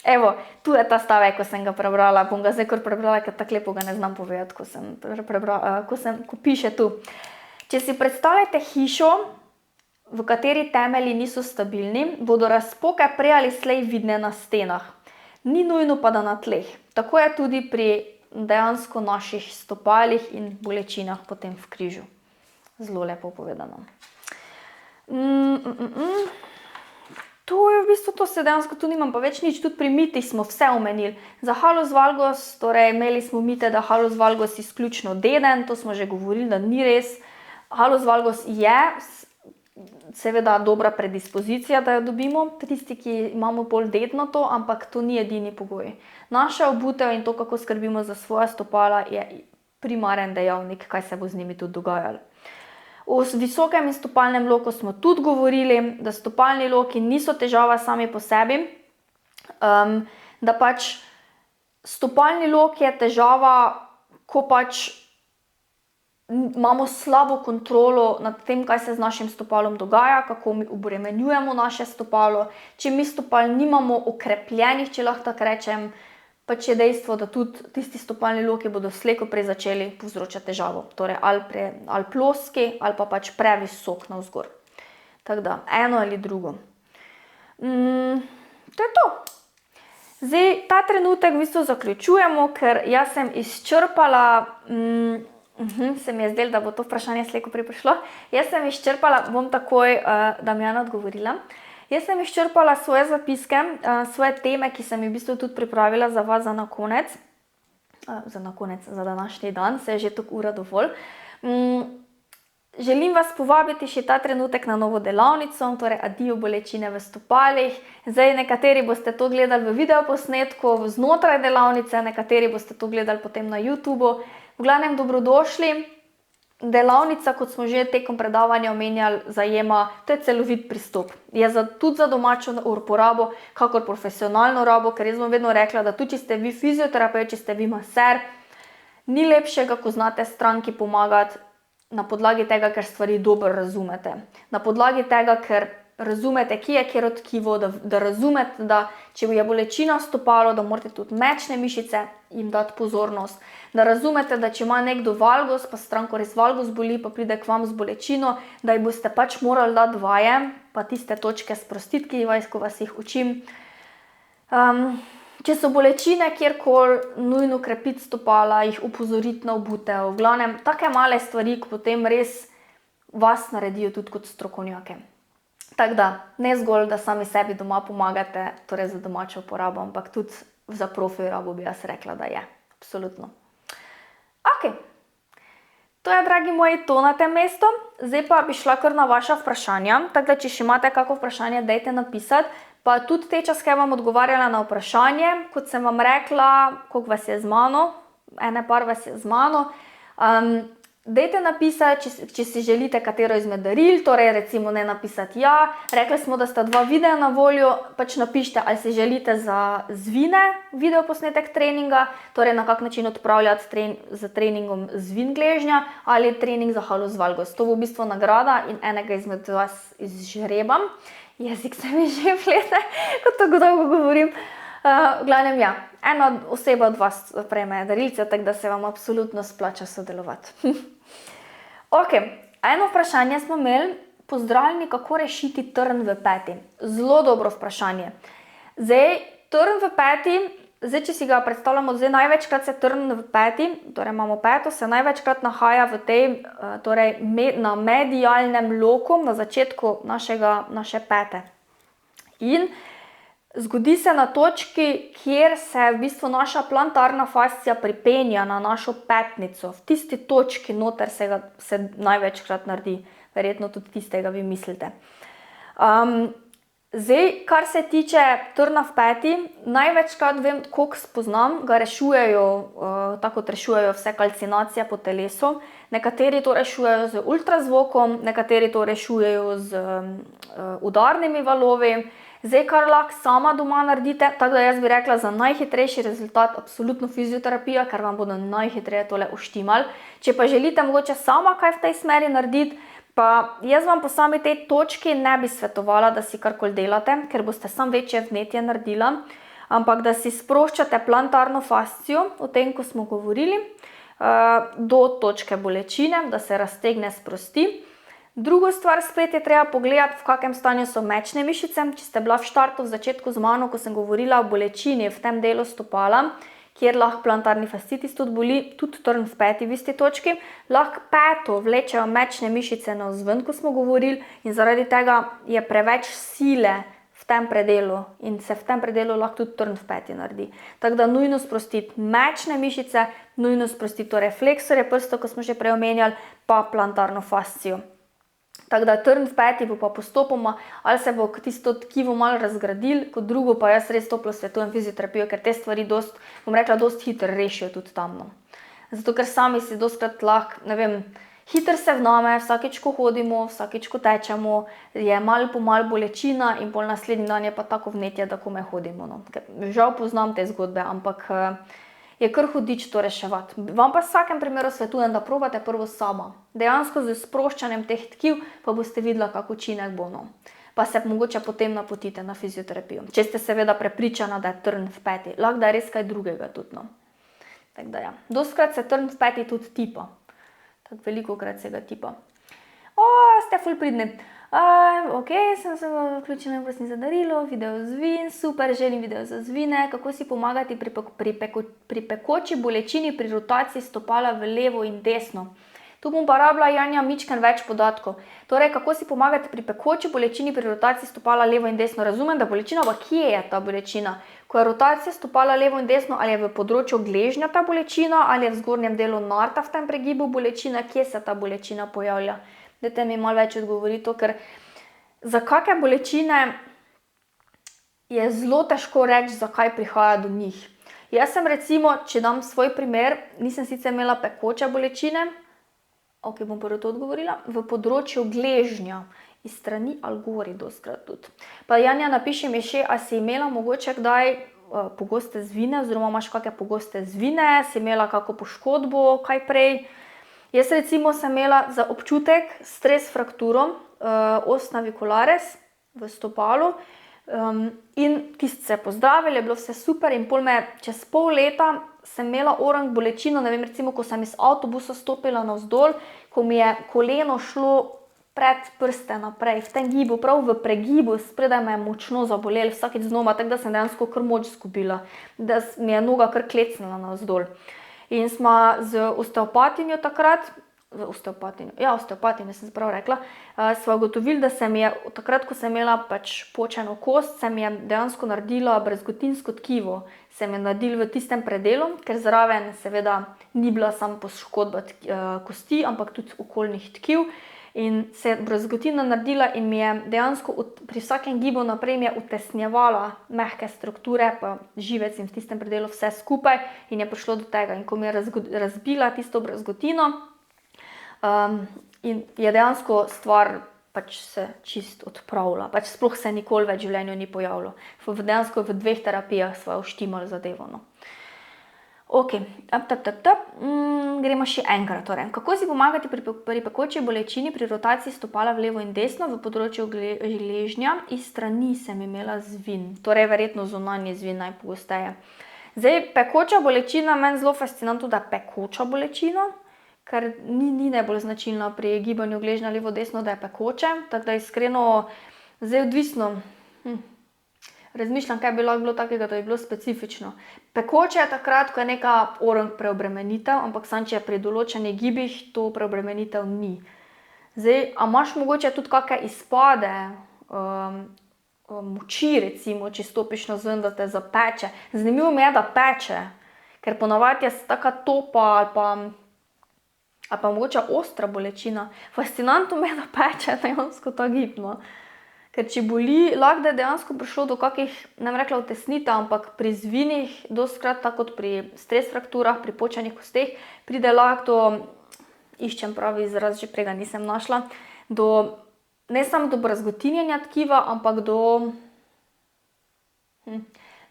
Evo, tu je ta stavek, ko sem ga prebrala, bom ga zdaj kar prebrala, ker tako lepo ga ne znam povedati, ko piše tu. Če si predstavljate hišo, v kateri temelji niso stabilni, bodo razpoke prej ali slej vidne na stenah. Ni nujno pa da na tleh. Tako je tudi pri dejansko naših stopalih in bolečinah potem v križu. Zelo lepo povedano. To je v bistvu to, se dejansko tu nimam pa več nič, tudi pri mitih smo vse omenili. Za halus valgus, torej imeli smo mite, da halus valgus izključno deden, to smo že govorili, da ni res. Halus valgus je seveda dobra predispozicija, da jo dobimo, tisti, ki imamo bolj dedno to, ampak to ni edini pogoj. Naša obutev in to, kako skrbimo za svoja stopala, je primaren dejavnik, kaj se bo z njimi tudi dogajalo. O visokem in stopalnem loku smo tudi govorili, da stopalni loki niso težava sami po sebi, da pač stopalni lok je težava, ko pač imamo slabo kontrolo nad tem, kaj se z našim stopalom dogaja, kako mi obremenjujemo naše stopalo. Če mi stopal nimamo okrepljenih, če lahko tako rečem, pač je dejstvo, da tudi tisti stopalni loki bodo slej ko prej začeli povzročati težavo. Torej ali ploski, ali pa pač previsok navzgor. Tako da, eno ali drugo. To je to. Zdaj, ta trenutek v bistvu zaključujemo, ker jaz sem izčrpala, se mi je zdelo, da bo to vprašanje slej ko prej prišlo. Jaz sem izčrpala, bom takoj Damjana odgovorila. Jaz sem izčrpala svoje zapiske, svoje teme, ki sem jih v bistvu tudi pripravila za vas za konec. Za današnji dan, se je že toliko ura dovolj. Želim vas povabiti še ta trenutek na novo delavnico, torej adijo bolečine v stopalih. Zdaj, nekateri boste to gledali v videoposnetku znotraj delavnice, nekateri boste to gledali potem na YouTubeu. V glavnem, dobrodošli. Delavnica, kot smo že tekom predavanja omenjali, zajema, to je celovit pristop. Je tudi za domačo uporabo, kakor profesionalno rabo, ker jaz bom vedno rekla, da tudi če ste vi fizioterapeut, če ste vi maser, ni lepšega, ko znate stranki pomagati na podlagi tega, ker stvari dobro razumete. Na podlagi tega, ker razumete, kje je kjer tkivo, da razumete, da če je bolečina stopalo, da morate tudi mečne mišice jim dati pozornost, da razumete, da če ima nekdo valgus, pa stranko res valgus boli, pa pride k vam z bolečino, da ji boste pač morali dati vaje, pa tiste točke sprostiti, ko vas jih učim. Če so bolečine kjerkoli, nujno krepiti stopala, jih opozoriti na obutev. V glavnem, take male stvari, ko potem res vas naredijo tudi kot strokovnjake. Tako da, ne zgolj, da sami sebi doma pomagate, torej za domačo uporabo, ampak tudi za profi rabo bi jaz rekla, da je. Absolutno. Ok. To je, dragi moji, to na tem mestu. Zdaj pa bi šla kar na vaša vprašanja. Tako da, če še imate kako vprašanje, dajte napisati. Pa tudi te časke vam odgovarjala na vprašanje. Kot sem vam rekla, koliko vas je z mano, ene par vas je z mano. Dajte napisati, če si želite katero izmed daril, torej recimo ne napisati ja. Rekli smo, da sta 2 videa na voljo, pač napišite, ali si želite za zvine videoposnetek treninga, torej na kak način odpravljati z treningom zvin gležnja, ali trening za halus valgus. To bo v bistvu nagrada in enega izmed vas izžrebam. Jezik se mi že plete, ko tako dolgo govorim. V glavnem, ja, ena oseba od vas prejme darilce, tako da se vam absolutno splača sodelovati. Ok, eno vprašanje smo imeli, pozdravljeni, kako rešiti trn v peti. Zelo dobro vprašanje. Zdaj, trn v peti, če si ga predstavljamo, zdaj največkrat se trn v peti, torej imamo peto, se največkrat nahaja v tej, torej na medialnem loku, na začetku naše pete. In zgodi se na točki, kjer se v bistvu naša plantarna fascija pripenja na našo petnico. V tisti točki noter se največkrat naredi. Verjetno tudi tistega vi mislite. Zdaj, kar se tiče trna v peti, največkrat vem, koliko spoznam, ga rešujejo, tako kot rešujejo vse kalcinacije po telesu. Nekateri to rešujejo z ultrazvokom, nekateri to rešujejo z udarnimi valovi. Zdaj, kar lahko sama doma naredite, tako da jaz bi rekla za najhitrejši rezultat absolutno fizioterapija, ker vam bodo najhitreje tole uštimali. Če pa želite mogoče sama kaj v tej smeri narediti, pa jaz vam po sami tej točki ne bi svetovala, da si karkoli delate, ker boste sam večje vnetje naredila. ampak da si sproščate plantarno fascijo, o tem, ko smo govorili, do točke bolečine, da se raztegne, sprosti. Drugo stvar spet je treba pogledati, v kakem stanju so mečne mišice. Če ste bila v štartu v začetku z mano, ko sem govorila o bolečini v tem delu stopala, kjer lahko plantarni fascitis tudi boli, tudi trn v peti v isti točki, lahko peto vlečejo mečne mišice navzven, ko smo govorili, in zaradi tega je preveč sile v tem predelu in se v tem predelu lahko tudi trn v peti naredi. Tako da nujno sprostiti mečne mišice, nujno sprostiti to refleksorje prstov, ko smo že prej omenjali, pa plantarno fascijo. Tako da trn v peti bo pa postopoma, ali se bo tisto tkivo malo razgradil, kot drugo pa jaz res toplo svetujem fizioterapijo, ker te stvari dost hitro rešijo tudi tam. No. Zato, ker sami si dostkrat lahko, ne vem, hitro se vname, vsakič, ko hodimo, vsakič, ko tečemo, je malo po malo bolečina in pol naslednji dan je pa tako vnetje, da komaj hodimo. No. Žal poznam te zgodbe, ampak je kar hudič to reševati. Vam pa v vsakem primeru svetujem, da probate prvo sama. Dejansko z sproščanjem teh tkiv pa boste videla, kak učinek bo. No. Pa se mogoče potem napotite na fizioterapijo. Če ste seveda prepričana, da je trn v peti. Lahko da je res kaj drugega tudi. No. Tako da ja. Dostkrat se trn v peti tudi tipa. Tako velikokrat se ga tipa. Ste ful pridni. Ok, sem se vključila in prosim za darilo, video zvin, super, želim video za zvine, kako si pomagati pri pekoči bolečini pri rotaciji stopala v levo in desno. Tu bom pa rabila, Janja, mičken več podatkov. Torej, kako si pomagati pri pekoči bolečini pri rotaciji stopala levo in desno. Razumem, da bolečina, pa kje je ta bolečina? Ko je rotacija stopala levo in desno, ali je v področju gležnja ta bolečina, ali je v zgornjem delu narta v tem pregibu bolečina, kje se ta bolečina pojavlja? Dajte mi malo več odgovoriti, ker za kakšne bolečine je zelo težko reči, zakaj prihaja do njih. Jaz sem recimo, če dam svoj primer, nisem sicer imela pekoče bolečine, ok, bom prvo to odgovorila, v področju gležnja, iz strani ali gori dostkrat tudi. Pa Janja, napiši mi še, a si imela mogoče kdaj pogoste zvine, oziroma imaš kakšne pogoste zvine, si imela kako poškodbo, kaj prej. Jaz recimo sem imela za občutek stres frakturo os navicularis v stopalu in tisti se je pozdravil, je bilo vse super in pol me čez pol leta sem imela orang bolečino, ne vem, recimo, ko sem iz avtobusa stopila navzdol, ko mi je koleno šlo pred prste naprej, v tem gibu, prav v pregibu, spredaj me je močno zabolelo, vsakič znova, tako da sem dejansko kar moč izgubila, da mi je noga kar klecnila navzdol. In smo z osteopatinjo takrat, osteopatinjo sem prav rekla, sva ugotovili, da se mi je, takrat, ko sem imela pač počeno kost, se mi je dejansko naredila brezgotinsko tkivo, se mi je naredilo v tistem predelu, ker zraven seveda ni bila samo poškodba kosti, ampak tudi okoljnih tkiv. In se je brezgotina naredila in mi je dejansko pri vsakem gibu naprej mi je utesnjevala mehke strukture, pa živec in v tistem predelu vse skupaj in je prišlo do tega. In ko mi je razbila tisto brezgotino, in je dejansko stvar pač se čist odpravila. Pač sploh se nikoli več v življenju ni pojavilo. Dejansko v 2 terapijah sva uštimali zadevo. No. Ok, gremo še enkrat. Torej. Kako si pomagati pri pekoči bolečini pri rotaciji stopala v levo in desno v področju gležnja? Iz strani sem imela zvin, torej verjetno zunanji zvin najpogosteje. Zdaj, pekoča bolečina, meni zelo fascinantno, da pekoča bolečina, ker ni najbolj značilna pri gibanju gležnja levo-desno, da je pekoče, tako da iskreno, zdaj odvisno. Razmišljam, kaj bi lahko bilo takega, da bi bilo specifično. Pekoče je takrat, ko je neka orang preobremenitev, ampak samo če je pri določenih gibih, to preobremenitev ni. Zdaj, a imaš mogoče tudi kakšne izpade moči, recimo, če stopiš navzven, da te zapeče. Zanimivo mi je, da peče, ker ponavadi je taka topa ali pa mogoče ostra bolečina. Fascinantno mi je, da peče dejansko ta gib, no. Ker če boli, lahko da je dejansko prišlo do kakih, ne bom rekla utesnitev, ampak pri zvinih, dostkrat tako kot pri stres frakturah, pri počenih kosteh, pride lahko do, iščem pravi izraz, že prej ga nisem našla, ne samo do brazgotinjenja tkiva, ampak do,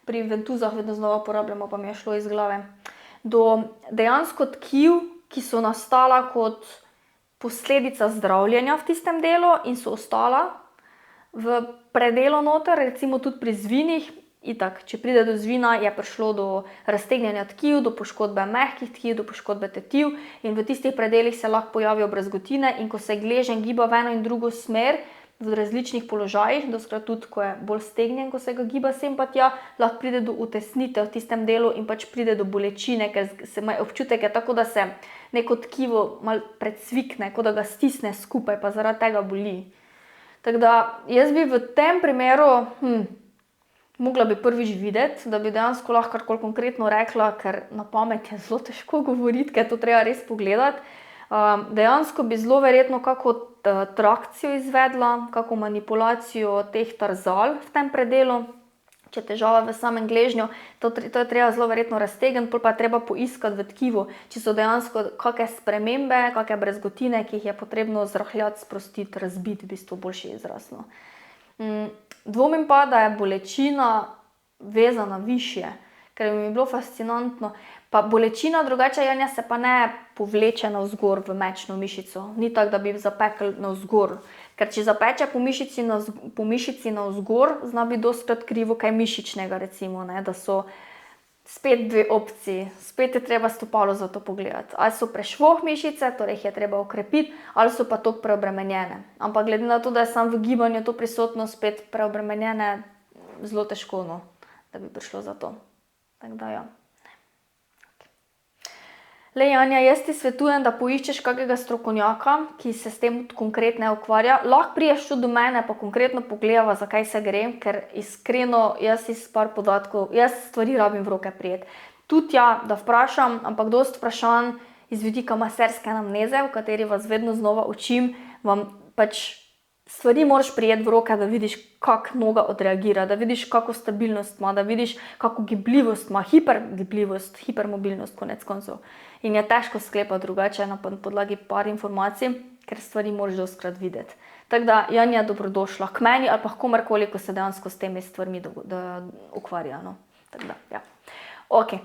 pri ventuzah vedno znova uporabljamo, pa mi je šlo iz glave, do dejansko tkiv, ki so nastala kot posledica zdravljenja v tistem delu in so ostala v predelu noter, recimo tudi pri zvinih, Itak, če pride do zvina, je prišlo do raztegnjanja tkiv, do poškodbe mehkih tkiv, do poškodbe tetiv in v tistih predelih se lahko pojavijo brazgotine in ko se gleženj giba v eno in drugo smer, v različnih položajih, doskrat tudi, ko je bolj stegnjen, ko se ga giba sem pa tja, lahko pride do utesnitev v tistem delu in pač pride do bolečine, ker se ima občutek je tako, da se neko tkivo malo predsvikne, kot da ga stisne skupaj, pa zaradi tega boli. Tako da jaz bi v tem primeru, mogla bi prvič videti, da bi dejansko lahko karkoli konkretno rekla, ker na pamet je zelo težko govoriti, ker to treba res pogledati. Dejansko bi zelo verjetno kako trakcijo izvedla, kako manipulacijo teh tarzal v tem predelu, če je težava v samem gležnju, to je treba zelo verjetno raztegniti, pol pa je treba poiskati v tkivu, če so dejansko kakšne spremembe, kakšne brazgotine, ki jih je potrebno zrahljati, sprostiti, razbiti, v bistvu boljši izraz. Dvomim pa, da je bolečina vezana višje, ker mi je bilo fascinantno. Pa bolečina drugače, Janja, se pa ne povleče navzgor v mečno mišico. Ni tako, da bi zapekli navzgor. Ker če zapeče po mišici navzgor, zna biti dostikrat krivo kaj mišičnega, recimo, ne, da so spet dve opciji. Spet je treba stopalo za to pogledati. Ali so prešvoh mišice, torej jih je treba okrepiti, ali so pa toliko preobremenjene. Ampak glede na to, da je samo v gibanju to prisotno, spet preobremenjene, zelo težko, no, da bi prišlo za to. Tako da, ja. Lej, Janja, jaz ti svetujem, da poiščeš kakega strokovnjaka, ki se s tem konkretno ukvarja. Lahko priješ tudi do mene, pa konkretno pogledava, zakaj se gre, ker iskreno, jaz iz par podatkov, jaz stvari rabim v roke prijeti. Tudi ja, da vprašam, ampak dosti vprašanj iz vidika maserske anamneze, v kateri vas vedno znova učim, vam pač stvari moraš prijeti v roke, da vidiš, kako noga odreagira, da vidiš, kako stabilnost ima, da vidiš, kako gibljivost ima, hipergibljivost, hipermobilnost, konec koncev. In je težko sklepati drugače na podlagi par informacij, ker stvari moraš dostikrat videti. Tako da, Janja, dobrodošla k meni ali pa komerkoli, ko se dejansko s temi stvarmi ukvarja. No. Tako da, ja. Ok,